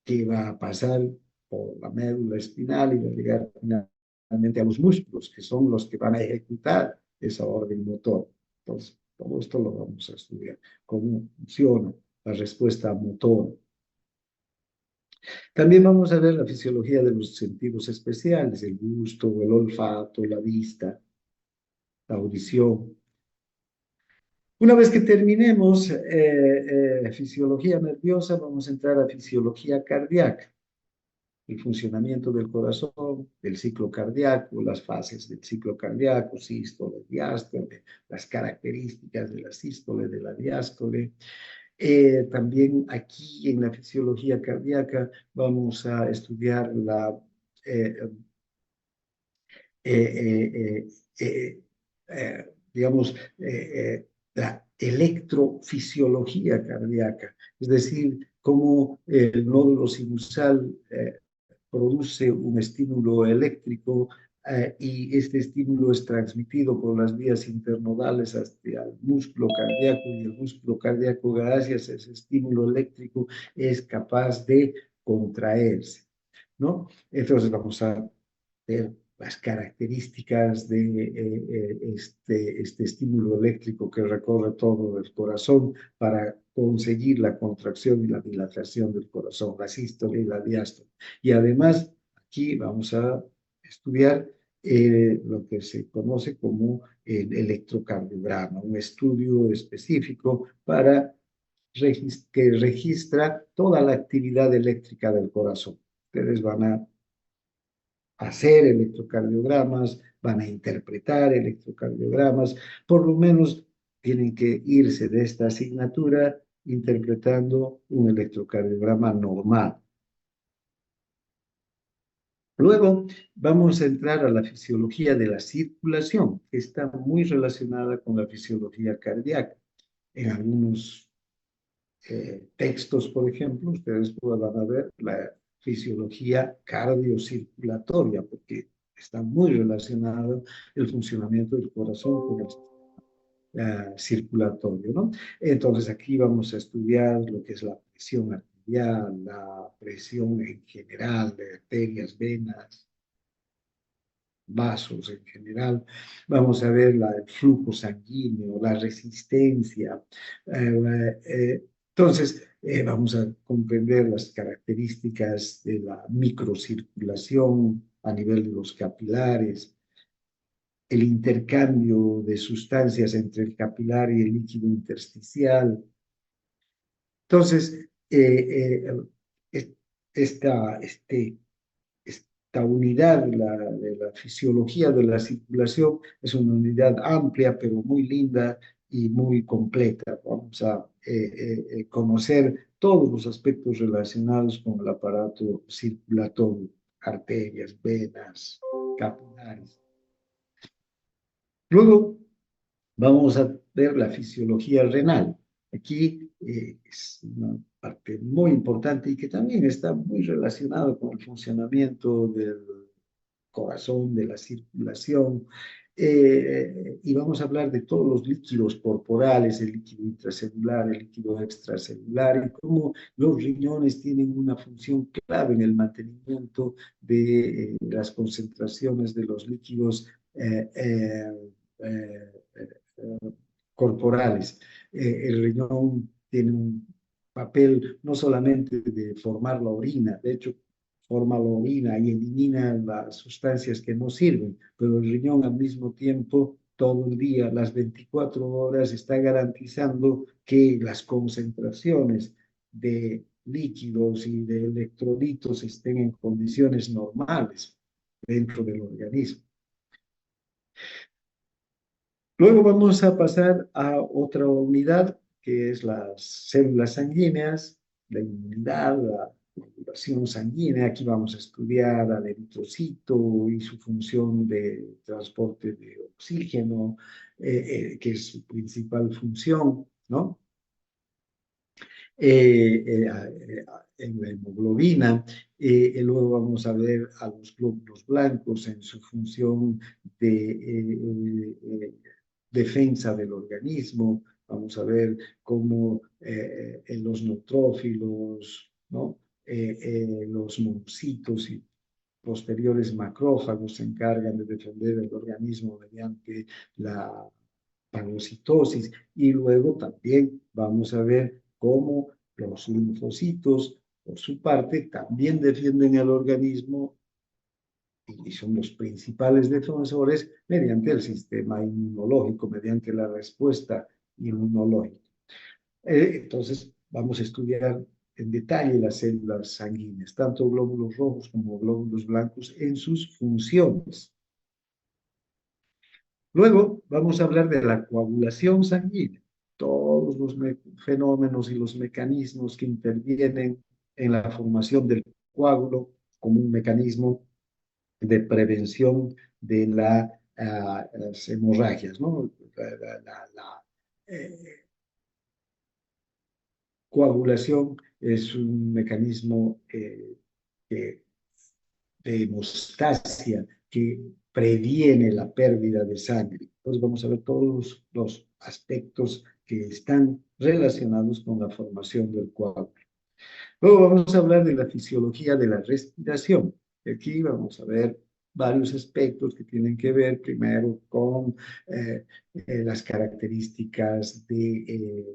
que va a pasar por la médula espinal y va a llegar finalmente a los músculos, que son los que van a ejecutar esa orden motor. Entonces, todo esto lo vamos a estudiar, cómo funciona la respuesta motora. También vamos a ver la fisiología de los sentidos especiales, el gusto, el olfato, la vista, la audición. Una vez que terminemos fisiología nerviosa, vamos a entrar a fisiología cardíaca, el funcionamiento del corazón, del ciclo cardíaco, las fases del ciclo cardíaco, sístole, diástole, las características de la sístole, de la diástole. También aquí en la fisiología cardíaca vamos a estudiar eh, eh, eh, digamos, la electrofisiología cardíaca, es decir, cómo el nódulo sinusal produce un estímulo eléctrico y este estímulo es transmitido por las vías internodales hasta el músculo cardíaco y el músculo cardíaco, gracias a ese estímulo eléctrico, es capaz de contraerse, ¿no? Entonces vamos a ver las características de este estímulo eléctrico que recorre todo el corazón para conseguir la contracción y la dilatación del corazón, la sístole y la diástole. Y además, aquí vamos a estudiar lo que se conoce como el electrocardiograma, un estudio específico para que registra toda la actividad eléctrica del corazón. Ustedes van a hacer electrocardiogramas, van a interpretar electrocardiogramas, por lo menos tienen que irse de esta asignatura interpretando un electrocardiograma normal. Luego vamos a entrar a la fisiología de la circulación, que está muy relacionada con la fisiología cardíaca. En algunos textos, por ejemplo, ustedes van a ver la fisiología cardiocirculatoria, porque está muy relacionado el funcionamiento del corazón con el circulatorio, ¿no? Entonces aquí vamos a estudiar lo que es la presión arterial, arterial, la presión en general de arterias, venas, vasos en general. Vamos a ver el flujo sanguíneo, la resistencia. Entonces, vamos a comprender las características de la microcirculación a nivel de los capilares, el intercambio de sustancias entre el capilar y el líquido intersticial. Entonces, esta unidad de la fisiología de la circulación es una unidad amplia, pero muy linda y muy completa. Vamos a conocer todos los aspectos relacionados con el aparato circulatorio, arterias, venas, capilares. Luego vamos a ver la fisiología renal. Aquí es una parte muy importante y que también está muy relacionada con el funcionamiento del corazón, de la circulación. Y vamos a hablar de todos los líquidos corporales, el líquido intracelular, el líquido extracelular, y cómo los riñones tienen una función clave en el mantenimiento de las concentraciones de los líquidos eh, corporales. El riñón tiene un papel no solamente de formar la orina, de hecho, forma la orina y elimina las sustancias que no sirven, pero el riñón al mismo tiempo, todo el día, las 24 horas, está garantizando que las concentraciones de líquidos y de electrolitos estén en condiciones normales dentro del organismo. Luego vamos a pasar a otra unidad, que es las células sanguíneas, la inmunidad, la coagulación sanguínea. Aquí vamos a estudiar al eritrocito y su función de transporte de oxígeno, que es su principal función, ¿no? En la hemoglobina. Luego vamos a ver a los glóbulos blancos en su función de defensa del organismo. Vamos a ver cómo en los neutrófilos, ¿no? Los monocitos y posteriores macrófagos se encargan de defender el organismo mediante la fagocitosis, y luego también vamos a ver cómo los linfocitos, por su parte, también defienden el organismo y son los principales defensores mediante el sistema inmunológico, mediante la respuesta inmunológica. Entonces, vamos a estudiar en detalle las células sanguíneas, tanto glóbulos rojos como glóbulos blancos en sus funciones. Luego vamos a hablar de la coagulación sanguínea, todos los fenómenos y los mecanismos que intervienen en la formación del coágulo como un mecanismo de prevención de las hemorragias, ¿no? La coagulación es un mecanismo de hemostasia que previene la pérdida de sangre. Entonces vamos a ver todos los aspectos que están relacionados con la formación del coágulo. Luego vamos a hablar de la fisiología de la respiración. Aquí vamos a ver varios aspectos que tienen que ver primero con las características de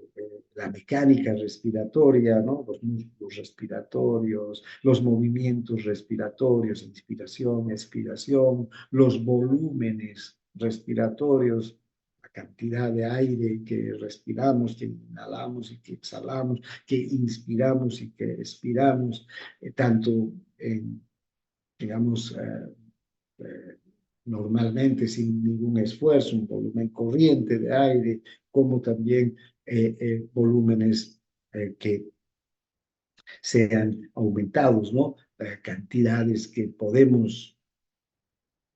la mecánica respiratoria, ¿no? Los músculos respiratorios, los movimientos respiratorios, inspiración, expiración, los volúmenes respiratorios, la cantidad de aire que respiramos, que inhalamos y que exhalamos, que inspiramos y que expiramos, tanto en, digamos, normalmente sin ningún esfuerzo, un volumen corriente de aire, como también volúmenes que sean aumentados, ¿no? Cantidades que podemos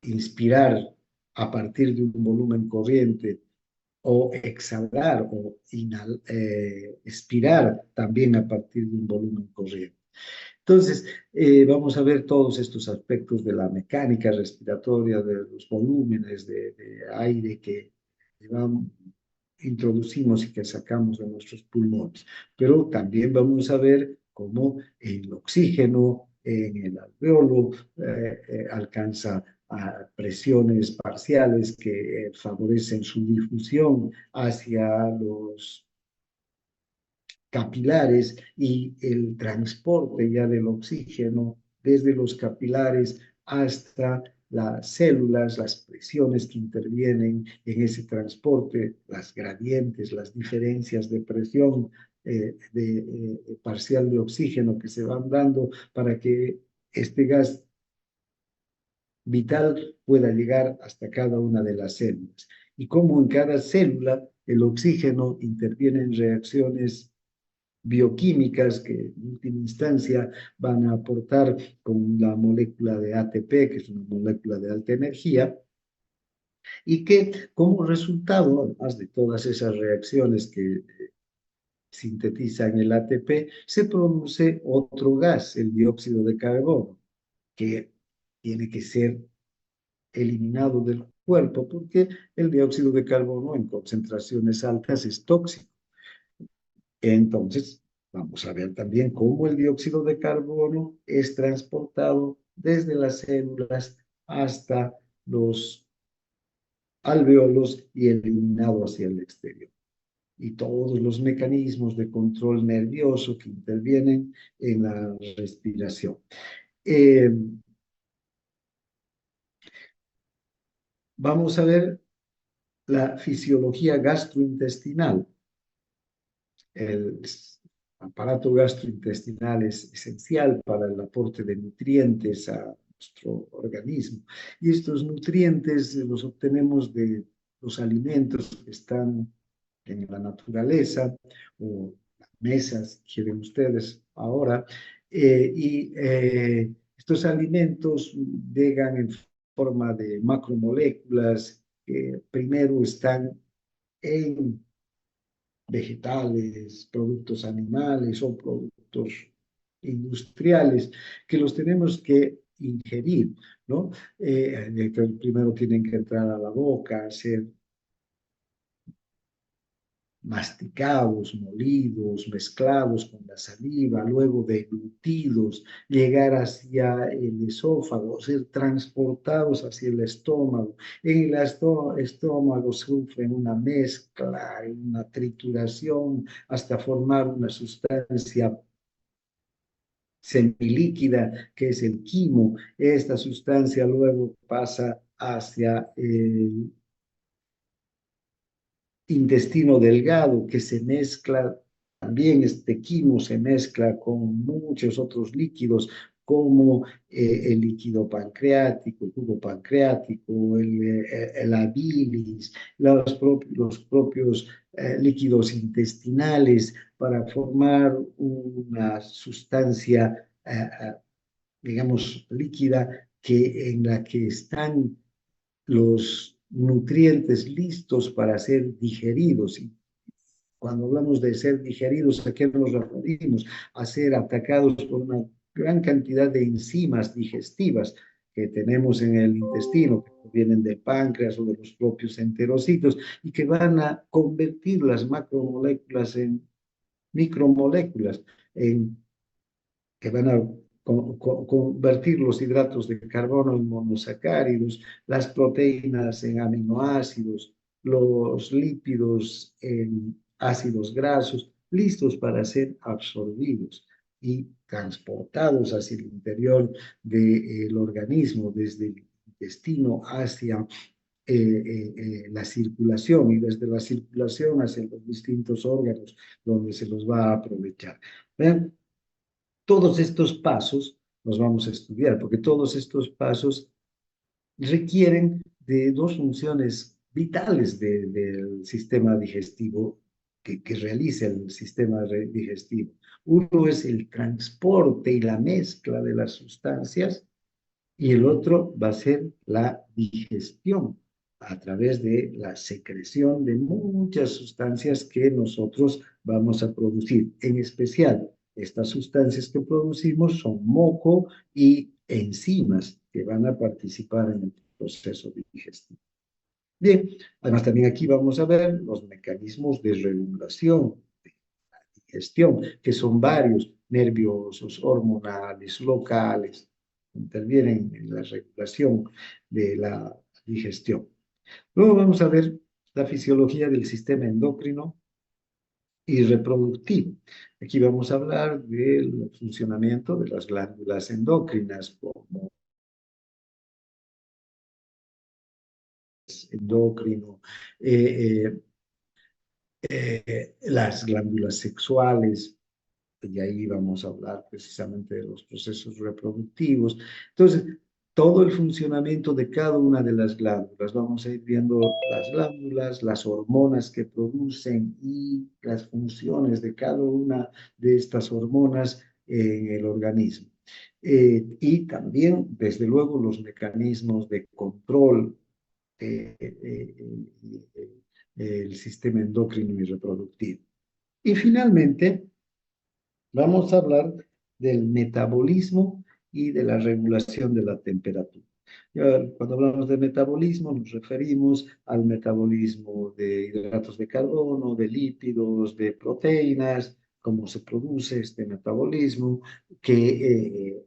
inspirar a partir de un volumen corriente o exhalar o expirar también a partir de un volumen corriente. Entonces, vamos a ver todos estos aspectos de la mecánica respiratoria, de los volúmenes de aire que vamos, introducimos y que sacamos de nuestros pulmones. Pero también vamos a ver como el oxígeno en el alveolo alcanza a presiones parciales que favorecen su difusión hacia los capilares y el transporte ya del oxígeno desde los capilares hasta las células, las presiones que intervienen en ese transporte, las gradientes, las diferencias de presión parcial de oxígeno que se van dando para que este gas vital pueda llegar hasta cada una de las células. Y cómo en cada célula el oxígeno interviene en reacciones bioquímicas que en última instancia van a aportar con la molécula de ATP, que es una molécula de alta energía, y que como resultado, además de todas esas reacciones que sintetizan el ATP, se produce otro gas, el dióxido de carbono, que tiene que ser eliminado del cuerpo porque el dióxido de carbono en concentraciones altas es tóxico. Entonces, vamos a ver también cómo el dióxido de carbono es transportado desde las células hasta los alveolos y eliminado hacia el exterior. Y todos los mecanismos de control nervioso que intervienen en la respiración. Vamos a ver la fisiología gastrointestinal. El aparato gastrointestinal es esencial para el aporte de nutrientes a nuestro organismo. Y estos nutrientes los obtenemos de los alimentos que están en la naturaleza o las mesas, quieren ustedes ahora. Estos alimentos llegan en forma de macromoléculas que primero están en vegetales, productos animales o productos industriales, que los tenemos que ingerir, ¿no? Primero tienen que entrar a la boca, ser masticados, molidos, mezclados con la saliva, luego deglutidos, llegar hacia el esófago, ser transportados hacia el estómago. En el estómago sufren una mezcla, una trituración hasta formar una sustancia semilíquida que es el quimo. Esta sustancia luego pasa hacia el intestino delgado que se mezcla, también este quimo se mezcla con muchos otros líquidos como el líquido pancreático, el jugo pancreático, la bilis, los propios líquidos intestinales para formar una sustancia, digamos, líquida en la que están los nutrientes listos para ser digeridos. Y cuando hablamos de ser digeridos, ¿a qué nos referimos? A ser atacados por una gran cantidad de enzimas digestivas que tenemos en el intestino, que vienen del páncreas o de los propios enterocitos, y que van a convertir las macromoléculas en micromoléculas, que van a convertir los hidratos de carbono en monosacáridos, las proteínas en aminoácidos, los lípidos en ácidos grasos, listos para ser absorbidos y transportados hacia el interior del organismo, desde el intestino hacia la circulación y desde la circulación hacia los distintos órganos donde se los va a aprovechar. ¿Ven? Todos estos pasos los vamos a estudiar, porque todos estos pasos requieren de dos funciones vitales del sistema digestivo que realiza el sistema digestivo. Uno es el transporte y la mezcla de las sustancias y el otro va a ser la digestión a través de la secreción de muchas sustancias que nosotros vamos a producir. En especial, estas sustancias que producimos son moco y enzimas que van a participar en el proceso digestivo. Bien, además también aquí vamos a ver los mecanismos de regulación de la digestión, que son varios, nerviosos, hormonales, locales, intervienen en la regulación de la digestión. Luego vamos a ver la fisiología del sistema endocrino y reproductivo. Aquí vamos a hablar del funcionamiento de las glándulas endócrinas, como endocrino, eh, las glándulas sexuales, y ahí vamos a hablar precisamente de los procesos reproductivos. Entonces, todo el funcionamiento de cada una de las glándulas. Vamos a ir viendo las glándulas, las hormonas que producen y las funciones de cada una de estas hormonas en el organismo. Y también, desde luego, los mecanismos de control el sistema endocrino y reproductivo. Y finalmente, vamos a hablar del metabolismo y de la regulación de la temperatura. Cuando hablamos de metabolismo, nos referimos al metabolismo de hidratos de carbono, de lípidos, de proteínas, cómo se produce este metabolismo, qué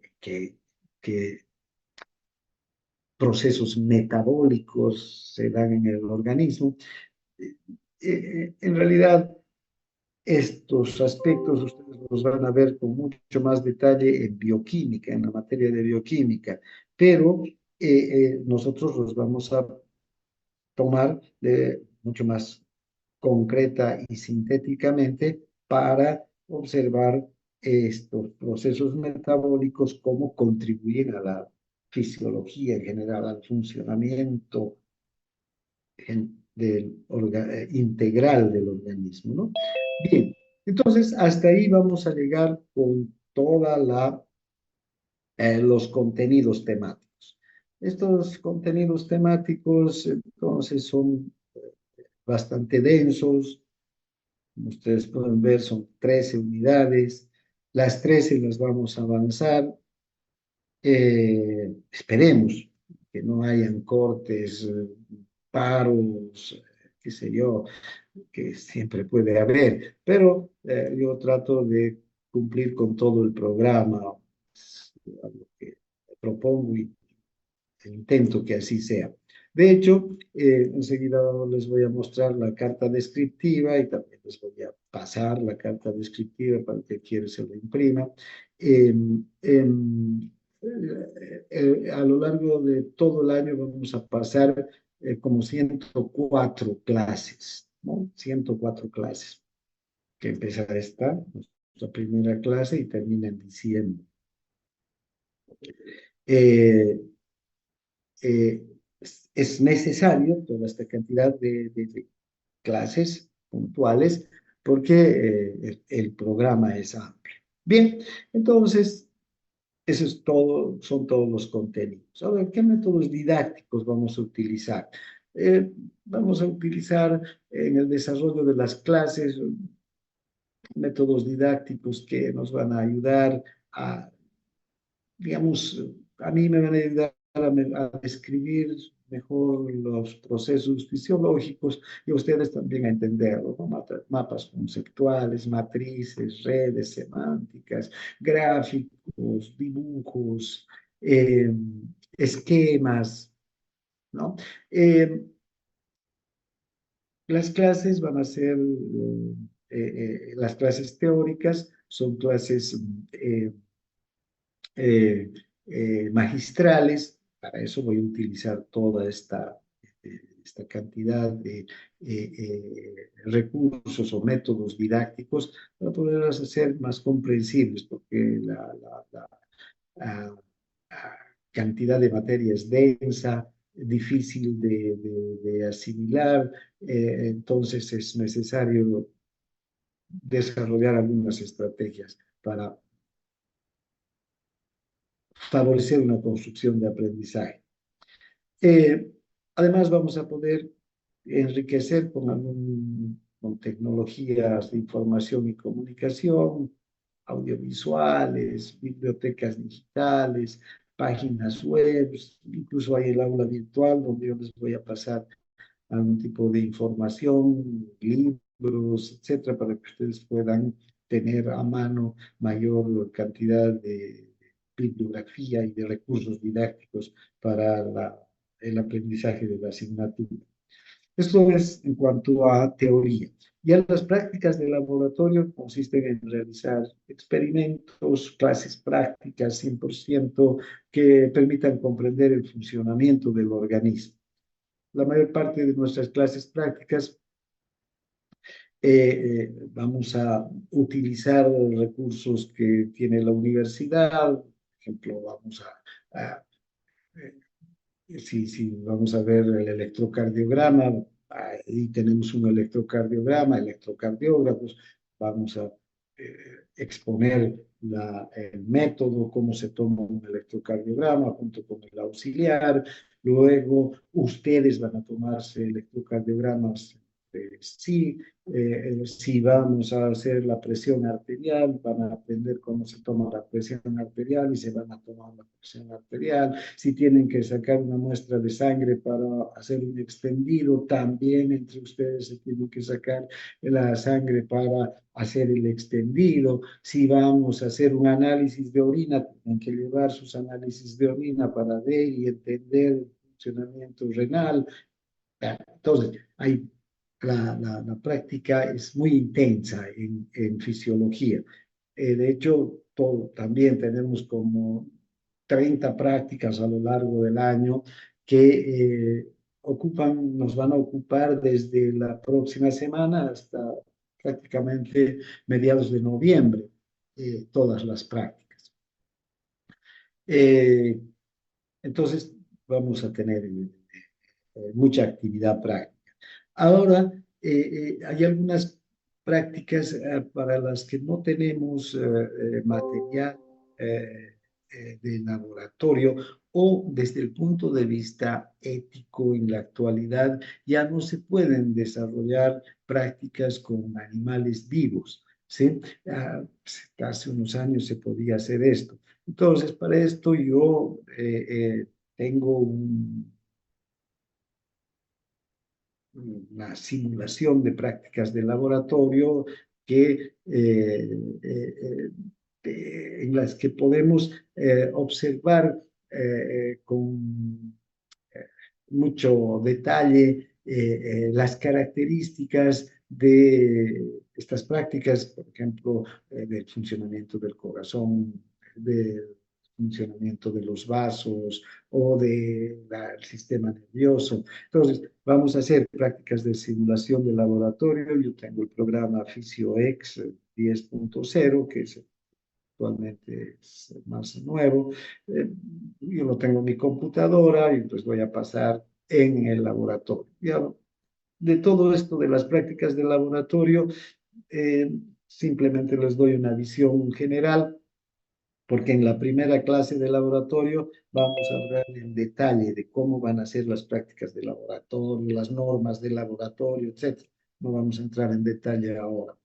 procesos metabólicos se dan en el organismo. En realidad, estos aspectos ustedes los van a ver con mucho más detalle en bioquímica, en la materia de bioquímica, pero nosotros los vamos a tomar de mucho más concreta y sintéticamente para observar estos procesos metabólicos, cómo contribuyen a la fisiología en general, al funcionamiento integral del organismo, ¿no? Bien, entonces hasta ahí vamos a llegar con toda los contenidos temáticos. Estos contenidos temáticos, entonces, son bastante densos. Como ustedes pueden ver, son 13 unidades. Las 13 las vamos a avanzar. Esperemos que no hayan cortes, paros, qué sé yo, que siempre puede haber, pero yo trato de cumplir con todo el programa, a lo que propongo y intento que así sea. De hecho, enseguida les voy a mostrar la carta descriptiva y también les voy a pasar la carta descriptiva para que quieran se lo imprima. Eh, eh, a lo largo de todo el año vamos a pasar como 104 clases, ¿no? 104 clases, que empezará nuestra primera clase y termina en diciembre. Eh, eh, es necesario toda esta cantidad de clases puntuales porque el programa es amplio. Bien, entonces, eso es todo, son todos los contenidos. Ahora, ¿qué métodos didácticos vamos a utilizar? Vamos a utilizar en el desarrollo de las clases métodos didácticos que nos van a ayudar a, digamos, a mí me van a ayudar a describir mejor los procesos fisiológicos y a ustedes también a entenderlo, ¿no? Mapas conceptuales, matrices, redes semánticas, gráficos, dibujos, esquemas, ¿no? Las clases van a ser, las clases teóricas son clases eh, magistrales. Para eso voy a utilizar toda esta cantidad de recursos o métodos didácticos para poderlas hacer más comprensibles, porque la cantidad de materia es densa, difícil de asimilar, entonces es necesario desarrollar algunas estrategias para favorecer una construcción de aprendizaje. Eh, Además, vamos a poder enriquecer con tecnologías de información y comunicación, audiovisuales, bibliotecas digitales, páginas web, incluso hay el aula virtual donde yo les voy a pasar algún tipo de información, libros, etcétera, para que ustedes puedan tener a mano mayor cantidad de bibliografía y de recursos didácticos para el aprendizaje de la asignatura. Esto es en cuanto a teoría. Ya las prácticas de laboratorio consisten en realizar experimentos, clases prácticas 100% que permitan comprender el funcionamiento del organismo. La mayor parte de nuestras clases prácticas vamos a utilizar recursos que tiene la universidad. Por ejemplo, vamos si vamos a ver el electrocardiograma, ahí tenemos un electrocardiograma, electrocardiógrafos, vamos a exponer el método, cómo se toma un electrocardiograma junto con el auxiliar. Luego ustedes van a tomarse electrocardiogramas sí, si vamos a hacer la presión arterial, van a aprender cómo se toma la presión arterial y se van a tomar la presión arterial. Si tienen que sacar una muestra de sangre para hacer un extendido, también entre ustedes se tienen que sacar la sangre para hacer el extendido. Si vamos a hacer un análisis de orina, tienen que llevar sus análisis de orina para ver y entender el funcionamiento renal. Entonces, la práctica es muy intensa en fisiología. De hecho, también tenemos como 30 prácticas a lo largo del año que nos van a ocupar desde la próxima semana hasta prácticamente mediados de noviembre, todas las prácticas. Eh, entonces, vamos a tener mucha actividad práctica. Ahora, hay algunas prácticas para las que no tenemos material de laboratorio o desde el punto de vista ético en la actualidad ya no se pueden desarrollar prácticas con animales vivos. ¿Sí? Hace unos años se podía hacer esto. Entonces, para esto yo tengo una simulación de prácticas de laboratorio que, en las que podemos observar con mucho detalle las características de estas prácticas, por ejemplo, del funcionamiento del corazón, del funcionamiento de los vasos o del sistema nervioso. Entonces, vamos a hacer prácticas de simulación de laboratorio. Yo tengo el programa PhysioX 10.0, que es actualmente es más nuevo. Yo lo tengo en mi computadora y entonces voy a pasar en el laboratorio. Ya, de todo esto de las prácticas de laboratorio, simplemente les doy una visión general, porque en la primera clase de laboratorio vamos a hablar en detalle de cómo van a ser las prácticas de laboratorio, las normas de laboratorio, etc. No vamos a entrar en detalle ahora,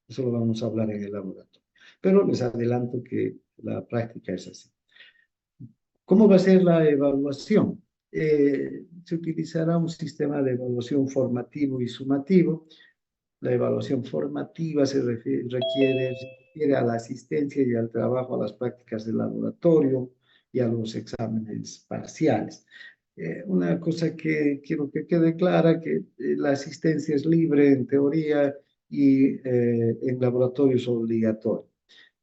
eso lo vamos a hablar en el laboratorio. Pero les adelanto que la práctica es así. ¿Cómo va a ser la evaluación? Se utilizará un sistema de evaluación formativo y sumativo. La evaluación formativa se refiere a la asistencia y al trabajo a las prácticas de laboratorio y a los exámenes parciales. Una cosa que quiero que quede clara, que la asistencia es libre en teoría y en laboratorio es obligatorio.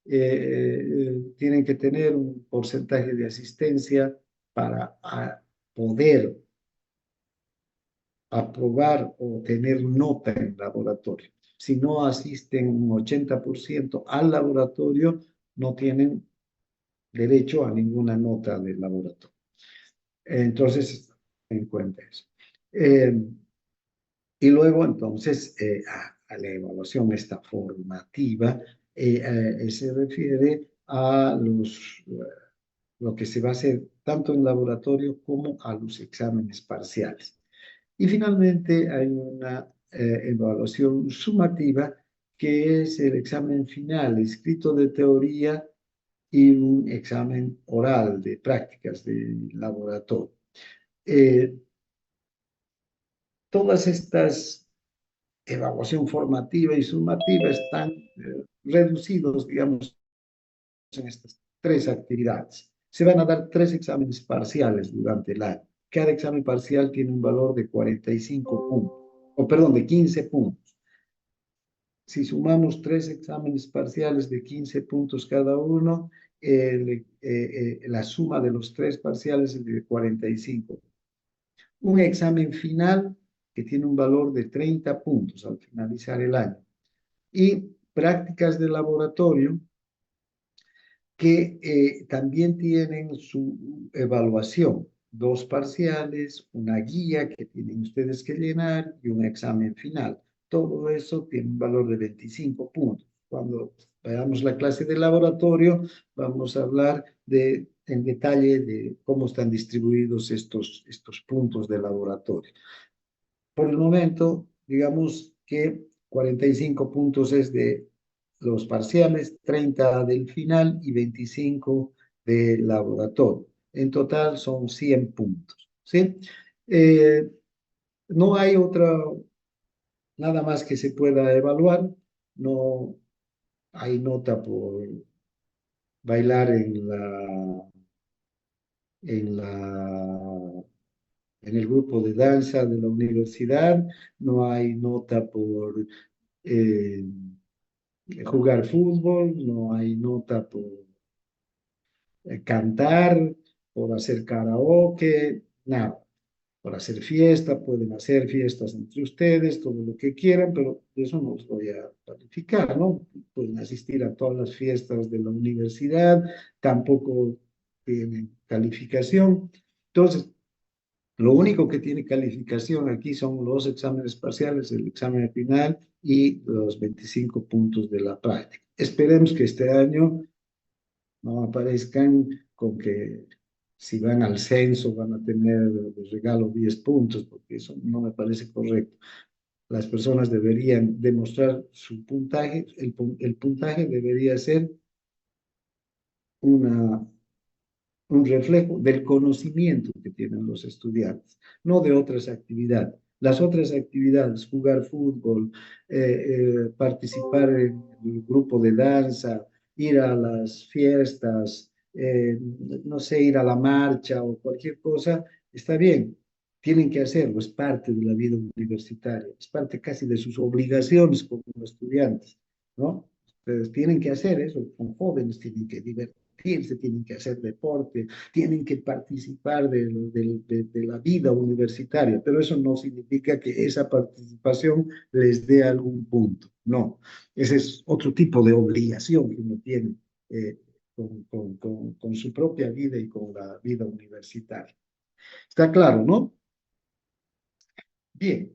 Tienen que tener un porcentaje de asistencia para poder aprobar o tener nota en laboratorio. Si no asisten un 80% al laboratorio, no tienen derecho a ninguna nota del laboratorio. Entonces, en cuenta eso. Y luego, entonces, a la evaluación esta formativa se refiere a lo que se va a hacer tanto en laboratorio como a los exámenes parciales. Y finalmente hay una evaluación sumativa, que es el examen final, escrito de teoría y un examen oral de prácticas de laboratorio. Todas estas evaluación formativa y sumativa están reducidos, digamos, en estas tres actividades. Se van a dar tres exámenes parciales durante el año. Cada examen parcial tiene un valor de 45 puntos, o perdón, de 15 puntos. Si sumamos tres exámenes parciales de 15 puntos cada uno, la suma de los tres parciales es de 45. Un examen final que tiene un valor de 30 puntos al finalizar el año. Y prácticas de laboratorio que también tienen su evaluación. Dos parciales, una guía que tienen ustedes que llenar y un examen final. Todo eso tiene un valor de 25 puntos. Cuando veamos la clase de laboratorio, vamos a hablar en detalle de cómo están distribuidos estos puntos de laboratorio. Por el momento, digamos que 45 puntos es de los parciales, 30 del final y 25 del laboratorio. En total son 100 puntos, ¿sí? Eh, no hay nada más que se pueda evaluar, no hay nota por bailar en la en el grupo de danza de la universidad, no hay nota por eh, jugar fútbol, no hay nota por cantar, por hacer karaoke, nada. Por hacer fiesta, pueden hacer fiestas entre ustedes, todo lo que quieran, pero eso no os voy a calificar, ¿no? Pueden asistir a todas las fiestas de la universidad, tampoco tienen calificación. Entonces, lo único que tiene calificación aquí son los exámenes parciales, el examen final y los 25 puntos de la práctica. Esperemos que este año no aparezcan con que si van al censo van a tener de regalo 10 puntos, porque eso no me parece correcto. Las personas deberían demostrar su puntaje, el puntaje debería ser una un reflejo del conocimiento que tienen los estudiantes, no de otras actividades. Las otras actividades, jugar fútbol, participar en el grupo de danza, ir a las fiestas, no sé, ir a la marcha o cualquier cosa, está bien, tienen que hacerlo, es parte de la vida universitaria, es parte casi de sus obligaciones como estudiantes, ¿no? Ustedes tienen que hacer eso, son jóvenes, tienen que divertirse, tienen que hacer deporte, tienen que participar de la vida universitaria, pero eso no significa que esa participación les dé algún punto, no. Ese es otro tipo de obligación que uno tiene con su propia vida y con la vida universitaria. Está claro, ¿no? Bien,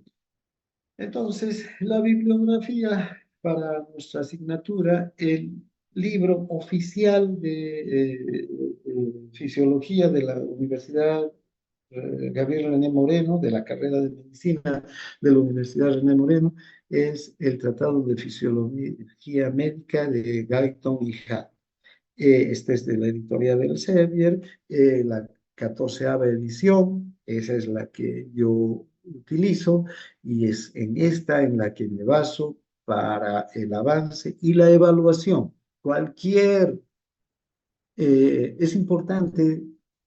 entonces la bibliografía para nuestra asignatura, el libro oficial de Fisiología de la Universidad Gabriel René Moreno, de la carrera de Medicina de la Universidad René Moreno, es el Tratado de Fisiología Médica de Guyton y Hall. Esta es de la editorial del Sevier, la 14ª edición, esa es la que yo utilizo y es en esta en la que me baso para el avance y la evaluación. Es importante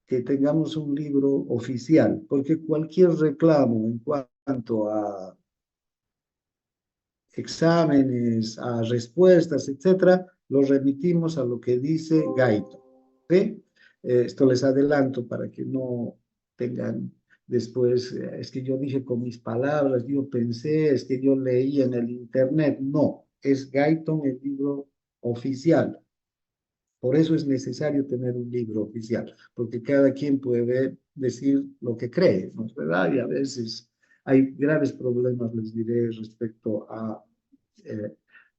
que tengamos un libro oficial, porque cualquier reclamo en cuanto a exámenes, a respuestas, etcétera, los remitimos a lo que dice Gaito. ¿Sí? Esto les adelanto para que no tengan después, es que yo dije con mis palabras, yo pensé, es que yo leí en el internet. No, es Guyton el libro oficial. Por eso es necesario tener un libro oficial, porque cada quien puede decir lo que cree, ¿no es verdad? Y a veces hay graves problemas, les diré, respecto a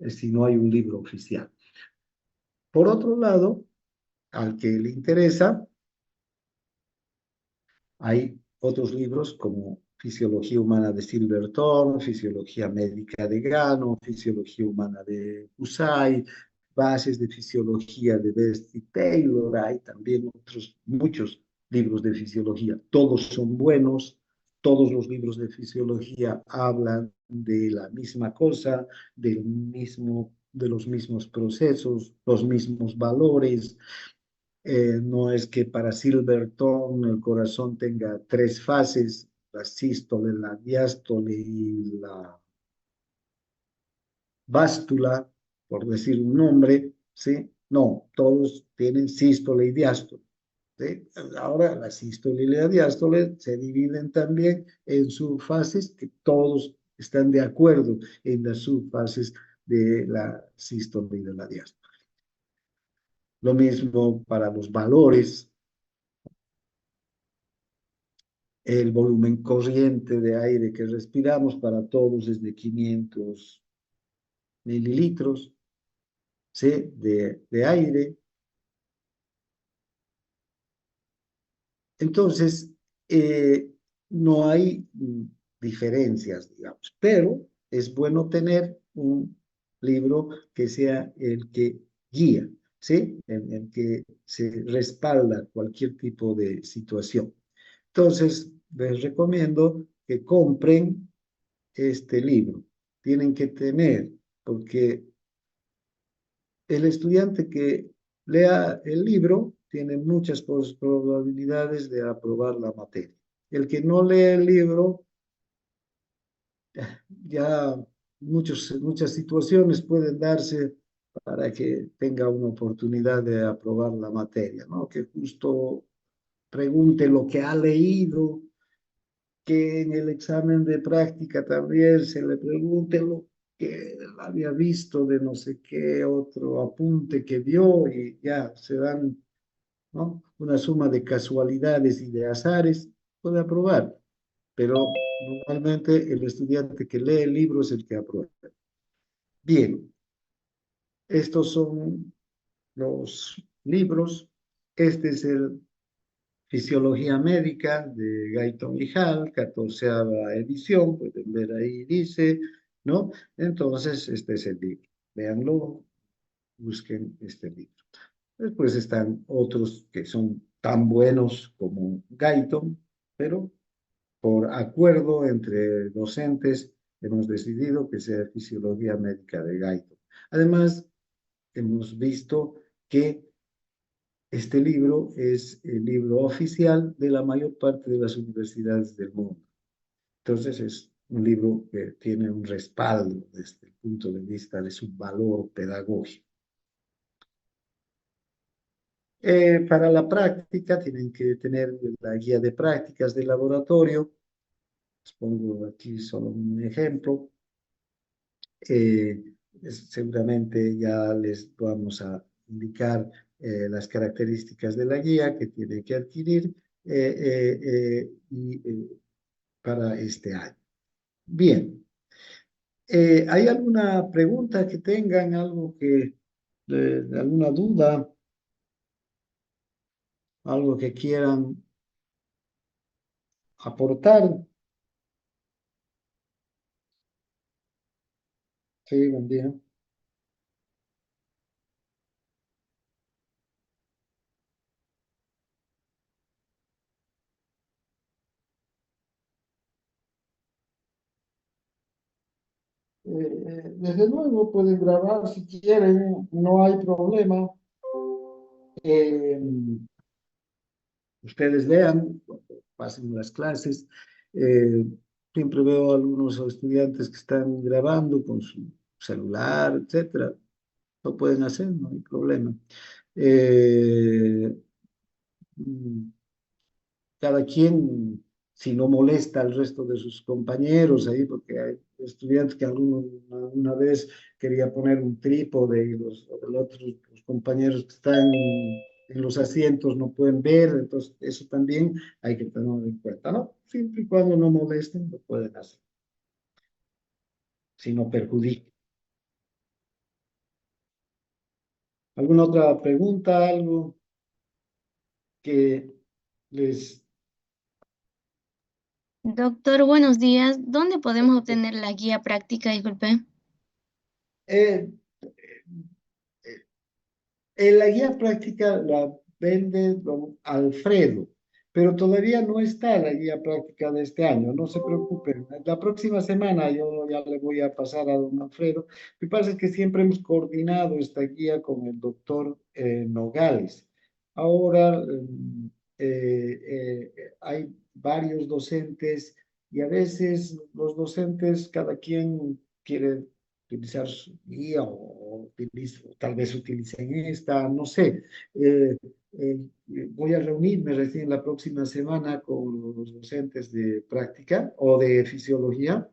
si no hay un libro oficial. Por otro lado, al que le interesa, hay otros libros como Fisiología Humana de Silverton, Fisiología Médica de Gano, Fisiología Humana de Husay, Bases de Fisiología de Best y Taylor, hay también otros, muchos libros de fisiología. Todos son buenos, todos los libros de fisiología hablan de la misma cosa, de los mismos procesos, los mismos valores. No es que para Silverton el corazón tenga tres fases, la sístole, la diástole y la bástula, por decir un nombre, ¿sí? No, todos tienen sístole y diástole. ¿Sí? Ahora, la sístole y la diástole se dividen también en subfases que todos están de acuerdo en las subfases de la sístole y de la diástole. Lo mismo para los valores. El volumen corriente de aire que respiramos para todos es de 500 mililitros, ¿sí? de aire. Entonces, no hay diferencias, digamos, pero es bueno tener un libro que sea el que guía, ¿sí? En el que se respalda cualquier tipo de situación. Entonces, les recomiendo que compren este libro. Tienen que tener, porque el estudiante que lea el libro tiene muchas probabilidades de aprobar la materia. El que no lee el libro, ya muchas situaciones pueden darse para que tenga una oportunidad de aprobar la materia, ¿no? Que justo pregunte lo que ha leído, que en el examen de práctica también se le pregunte lo que había visto de no sé qué otro apunte que vio y ya se dan, ¿no? Una suma de casualidades y de azares, puede aprobar, pero normalmente el estudiante que lee el libro es el que aprueba. Bien, estos son los libros. Este es el Fisiología Médica de Guyton y Hall, 14ª edición, pueden ver ahí, dice, ¿no? Entonces, este es el libro. Véanlo, busquen este libro. Después están otros que son tan buenos como Guyton, pero por acuerdo entre docentes hemos decidido que sea Fisiología Médica de Guyton. Además, hemos visto que este libro es el libro oficial de la mayor parte de las universidades del mundo. Entonces es un libro que tiene un respaldo desde el punto de vista de su valor pedagógico. Para la práctica tienen que tener la guía de prácticas de laboratorio. Les pongo aquí solo un ejemplo. Eh, Seguramente ya les vamos a indicar las características de la guía que tiene que adquirir para este año. Bien, ¿hay alguna pregunta que tengan, algo alguna duda, algo que quieran aportar? Sí, buen día. Desde luego pueden grabar si quieren, no hay problema. Eh, Ustedes vean, pasen las clases. Eh, Siempre veo a algunos estudiantes que están grabando con su celular, etcétera. Lo pueden hacer, no hay problema. Eh, mm, Cada quien, si no molesta al resto de sus compañeros ahí, porque hay estudiantes que una vez quería poner un trípode y los compañeros que están en los asientos no pueden ver, entonces eso también hay que tenerlo en cuenta, ¿no? Siempre y cuando no molesten, lo pueden hacer, si no perjudica. ¿Alguna otra pregunta, algo que les... Doctor, buenos días. ¿Dónde podemos obtener la guía práctica? Disculpe. Eh, la guía práctica la vende don Alfredo. pero todavía no está la guía práctica de este año, no se preocupen. La próxima semana yo ya le voy a pasar a don Alfredo. Lo que pasa es que siempre hemos coordinado esta guía con el doctor Nogales. Ahora hay varios docentes y a veces los docentes, cada quien quiere utilizar su guía o tal vez utilicen esta, no sé. Voy a reunirme recién la próxima semana con los docentes de práctica o de fisiología.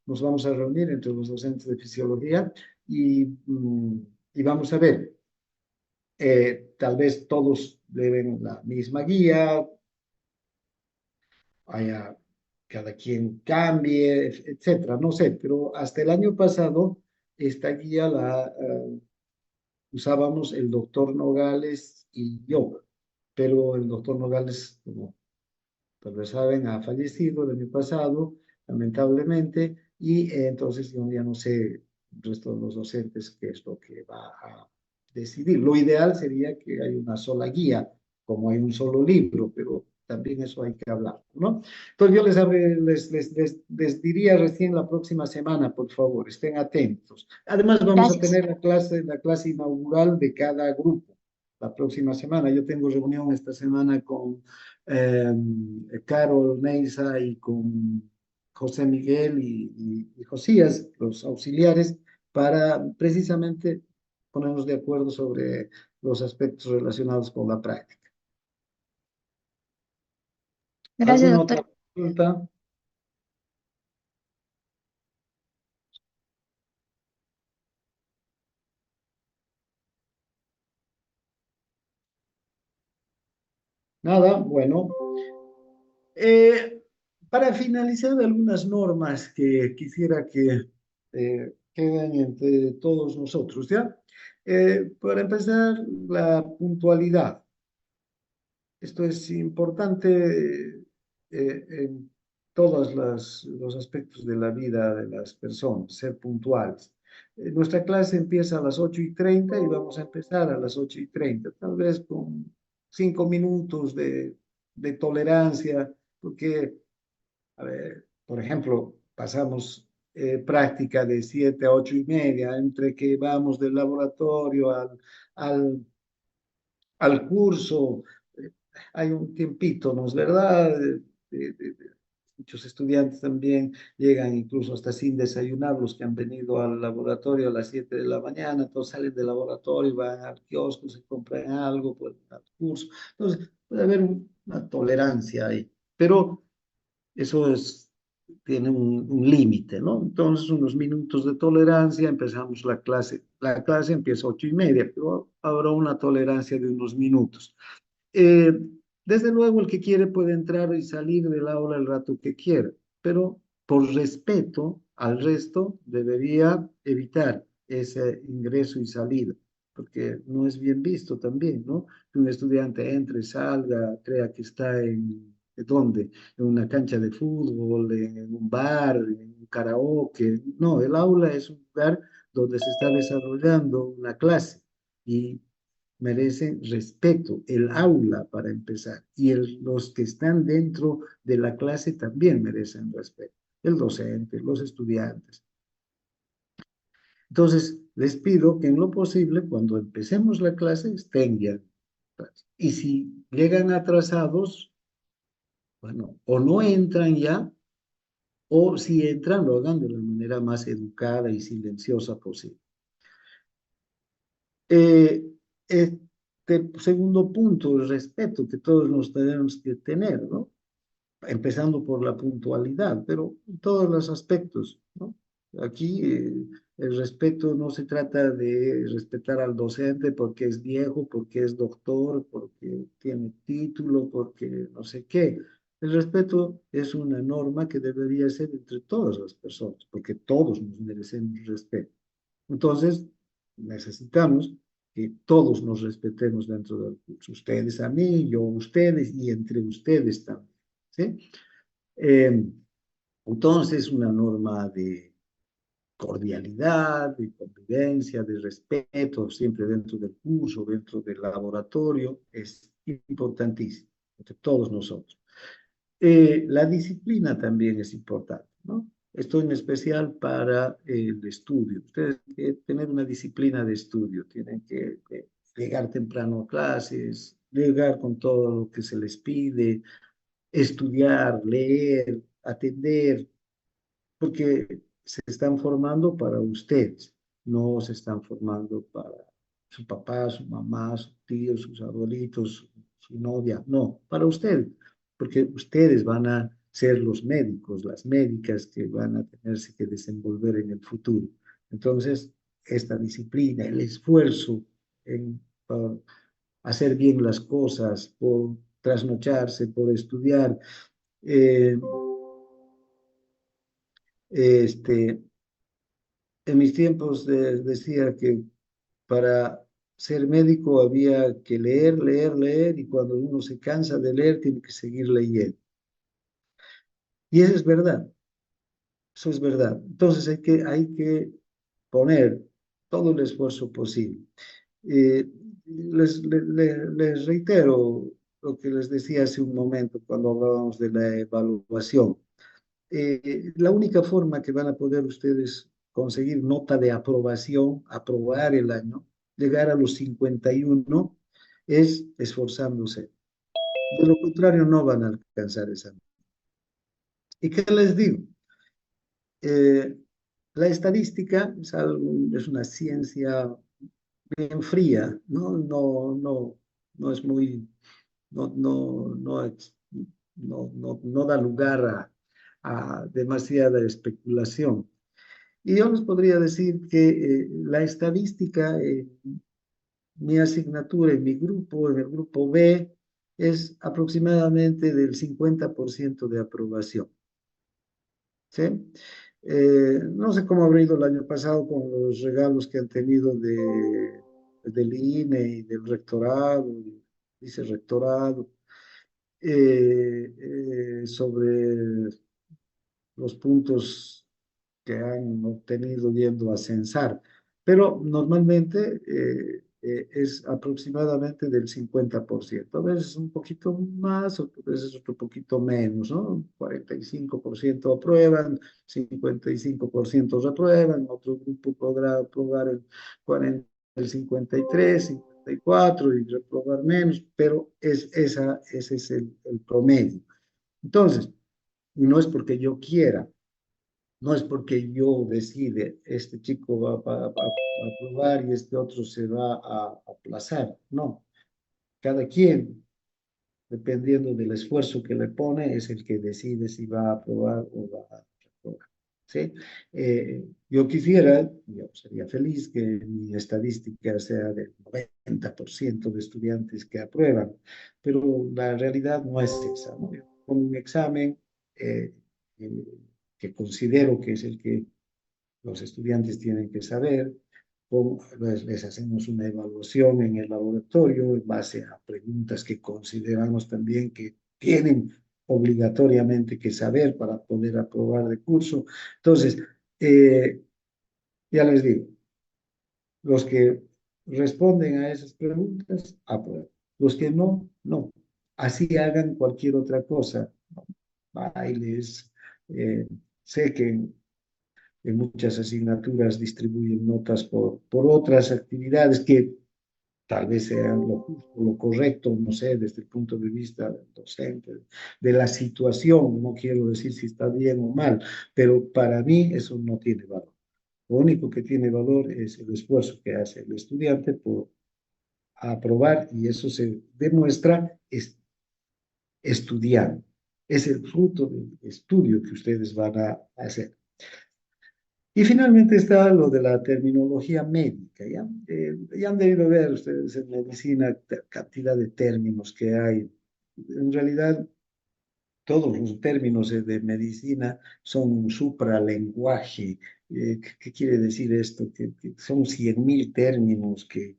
Nos vamos a reunir entre los docentes de fisiología y vamos a ver, tal vez todos deben la misma guía, haya cada quien cambie, etcétera, no sé, pero hasta el año pasado esta guía la usábamos el doctor Nogales y yo, pero el doctor Nogales, como tal vez saben, ha fallecido el año pasado, lamentablemente, y entonces yo ya no sé el resto de los docentes qué es lo que va a decidir. Lo ideal sería que haya una sola guía, como hay un solo libro, pero también eso hay que hablar, ¿no? Entonces yo les diría recién la próxima semana, por favor, estén atentos. Además vamos a Gracias. tener la clase inaugural de cada grupo la próxima semana. Yo tengo reunión esta semana con eh, Carol Neisa y con José Miguel y Josías, los auxiliares, para precisamente ponernos de acuerdo sobre los aspectos relacionados con la práctica. Gracias, ¿Alguna doctor. otra consulta? Nada, bueno. Eh, para finalizar, algunas normas que quisiera que queden entre todos nosotros, ¿ya? Para empezar, la puntualidad. Esto es importante en todos los aspectos de la vida de las personas, ser puntuales. Nuestra clase empieza a las 8:30 y vamos a empezar a las 8:30, tal vez con 5 minutos de tolerancia, porque, a ver, por ejemplo, pasamos práctica de 7 a 8:30, entre que vamos del laboratorio al al curso, eh, hay un tiempito, ¿no es verdad? Muchos estudiantes también llegan incluso hasta sin desayunar, los que han venido al laboratorio a las 7 de la mañana, todos salen del laboratorio, van al kiosco, se compran algo, pues al curso. Entonces, puede haber una tolerancia ahí, pero eso tiene un límite, ¿no? Entonces, unos minutos de tolerancia, empezamos la clase. La clase empieza a 8:30, pero habrá una tolerancia de unos minutos. Eh, Desde luego, el que quiere puede entrar y salir del aula el rato que quiera, pero por respeto al resto debería evitar ese ingreso y salida, porque no es bien visto también, ¿no? Que un estudiante entre, salga, crea que está ¿en dónde? En una cancha de fútbol, en un bar, en un karaoke. No, el aula es un lugar donde se está desarrollando una clase y merecen respeto, el aula para empezar, y los que están dentro de la clase también merecen respeto, el docente, los estudiantes. Entonces, les pido que en lo posible, cuando empecemos la clase, estén ya. Y si llegan atrasados, bueno, o no entran ya, o si entran, lo hagan de la manera más educada y silenciosa posible. Este segundo punto, el respeto que todos nos tenemos que tener, ¿no? Empezando por la puntualidad, pero en todos los aspectos, ¿no? Aquí el respeto no se trata de respetar al docente porque es viejo, porque es doctor, porque tiene título, porque no sé qué. El respeto es una norma que debería ser entre todas las personas, porque todos nos merecemos respeto. Entonces, necesitamos que todos nos respetemos dentro del curso. Ustedes a mí, yo a ustedes y entre ustedes también. ¿Sí? Eh, entonces, una norma de cordialidad, de convivencia, de respeto, siempre dentro del curso, dentro del laboratorio, es importantísimo. entre todos nosotros. La disciplina también es importante, ¿no? Esto en especial para el estudio. Ustedes tienen que tener una disciplina de estudio, tienen que llegar temprano a clases, llegar con todo lo que se les pide, estudiar, leer, atender, porque se están formando para ustedes, no se están formando para su papá, su mamá, sus tíos, sus abuelitos, su novia, no, para ustedes, porque ustedes van a ser los médicos, las médicas que van a tenerse que desenvolver en el futuro. Entonces, esta disciplina, el esfuerzo por hacer bien las cosas, por trasnocharse, por estudiar, eh, este, en mis tiempos decía que para ser médico había que leer, leer, leer, y cuando uno se cansa de leer, tiene que seguir leyendo. Y eso es verdad, eso es verdad. Entonces hay que poner todo el esfuerzo posible. Eh, les reitero lo que les decía hace un momento cuando hablábamos de la evaluación. La única forma que van a poder ustedes conseguir nota de aprobación, aprobar el año, llegar a los 51, es esforzándose. De lo contrario, no van a alcanzar esa nota. ¿Y qué les digo? Eh, la estadística es una ciencia bien fría, ¿no? No es muy, no, no, no, no da lugar a demasiada especulación. Y yo les podría decir que la estadística, mi asignatura en mi grupo, en el grupo B, es aproximadamente del 50% de aprobación. ¿Sí? No sé cómo habrá ido el año pasado con los regalos que han tenido del INE y del rectorado, y vicerrectorado, sobre los puntos que han obtenido yendo a censar, pero normalmente es aproximadamente del 50%, a veces un poquito más, otras veces otro poquito menos, ¿no? 45% aprueban, 55% reprueban, otro grupo podrá aprobar el 40, el 53, 54 y reprobar menos, pero ese es el promedio. Entonces, no es porque yo quiera, no es porque yo decide, este chico va a aprobar y este otro se va a aplazar. No, cada quien, dependiendo del esfuerzo que le pone, es el que decide si va a aprobar o va a aprobar. ¿Sí? Yo quisiera, yo sería feliz que mi estadística sea del 90% de estudiantes que aprueban, pero la realidad no es esa, ¿no? Con un examen eh, eh, que considero que es el que los estudiantes tienen que saber, les hacemos una evaluación en el laboratorio en base a preguntas que consideramos también que tienen obligatoriamente que saber para poder aprobar de curso. Entonces, eh, ya les digo, los que responden a esas preguntas, aprueban. Los que no, no. Así hagan cualquier otra cosa, bailes, sé que en muchas asignaturas distribuyen notas por otras actividades que tal vez sean lo justo, lo correcto, no sé, desde el punto de vista del docente, de la situación, no quiero decir si está bien o mal, pero para mí eso no tiene valor. Lo único que tiene valor es el esfuerzo que hace el estudiante por aprobar y eso se demuestra estudiando. Es el fruto del estudio que ustedes van a hacer. Y finalmente está lo de la terminología médica, ¿ya? Ya han debido ver ustedes en medicina cantidad de términos que hay. En realidad, todos los términos de medicina son un supralenguaje. ¿Qué quiere decir esto? Que son 100.000 términos que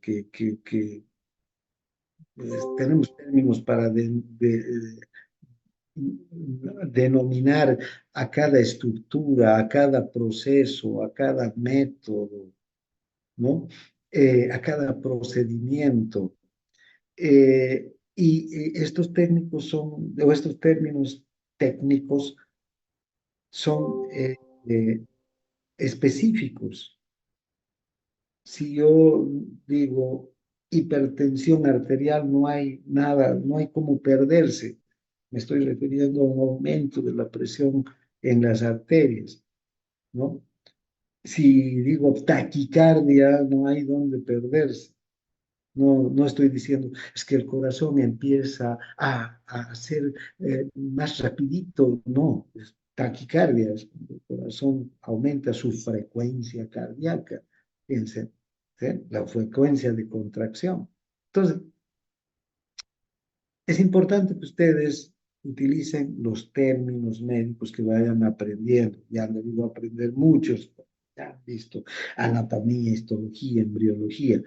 tenemos términos para denominar a cada estructura, a cada proceso, a cada método, ¿no? A cada procedimiento. Y estos técnicos son, o estos términos técnicos son específicos. Si yo digo hipertensión arterial, no hay nada, no hay cómo perderse. Me estoy refiriendo a un aumento de la presión en las arterias, ¿no? Si digo taquicardia, no hay dónde perderse. No, no estoy diciendo, es que el corazón empieza a hacer más rapidito, no, es taquicardia, el corazón aumenta su frecuencia cardíaca, fíjense, ¿sí? La frecuencia de contracción. Entonces, es importante que ustedes utilicen los términos médicos que vayan aprendiendo. Ya han debido aprender muchos, ya han visto anatomía, histología, embriología.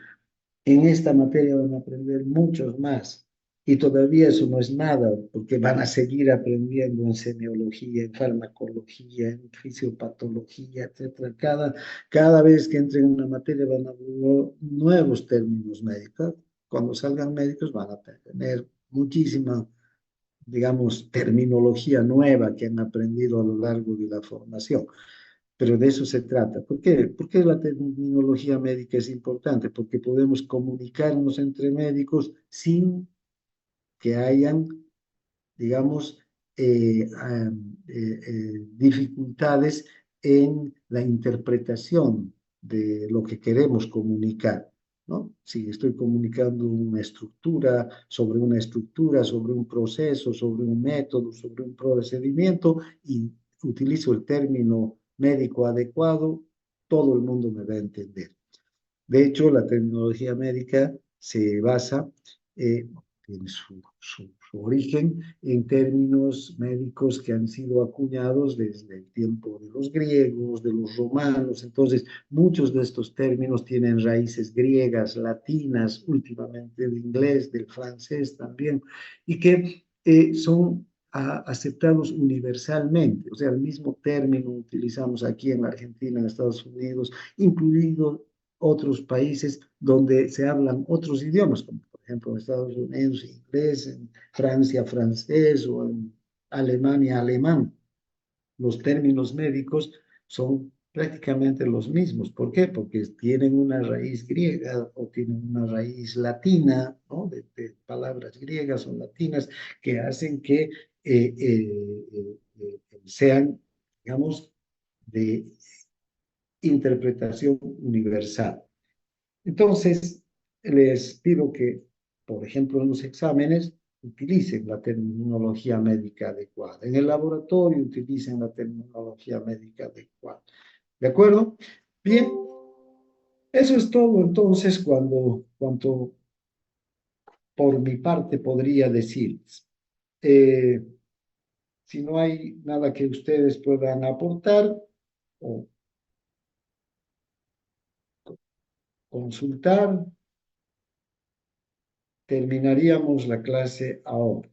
En esta materia van a aprender muchos más. Y todavía eso no es nada, porque van a seguir aprendiendo en semiología, en farmacología, en fisiopatología, etcétera. Cada vez que entren en una materia van a ver nuevos términos médicos. Cuando salgan médicos van a tener muchísima, digamos, terminología nueva que han aprendido a lo largo de la formación. Pero de eso se trata. ¿Por qué? ¿Por qué la terminología médica es importante? Porque podemos comunicarnos entre médicos sin que hayan, digamos, dificultades en la interpretación de lo que queremos comunicar, ¿no? Si estoy comunicando una estructura, sobre un proceso, sobre un método, sobre un procedimiento y utilizo el término médico adecuado, todo el mundo me va a entender. De hecho, la tecnología médica se basa en su origen en términos médicos que han sido acuñados desde el tiempo de los griegos, de los romanos. Entonces, muchos de estos términos tienen raíces griegas, latinas, últimamente del inglés, del francés también, y que son aceptados universalmente. O sea, el mismo término utilizamos aquí en Argentina, en Estados Unidos, incluido otros países donde se hablan otros idiomas, como por ejemplo en Estados Unidos inglés, en Francia francés o en Alemania alemán. Los términos médicos son prácticamente los mismos. ¿Por qué? Porque tienen una raíz griega o tienen una raíz latina, ¿no? De palabras griegas o latinas que hacen que sean, digamos, de interpretación universal. Entonces, les pido que, por ejemplo, en los exámenes, utilicen la terminología médica adecuada. En el laboratorio, utilicen la terminología médica adecuada. ¿De acuerdo? Bien, eso es todo entonces cuanto por mi parte podría decirles. Eh, si no hay nada que ustedes puedan aportar o consultar, terminaríamos la clase ahora.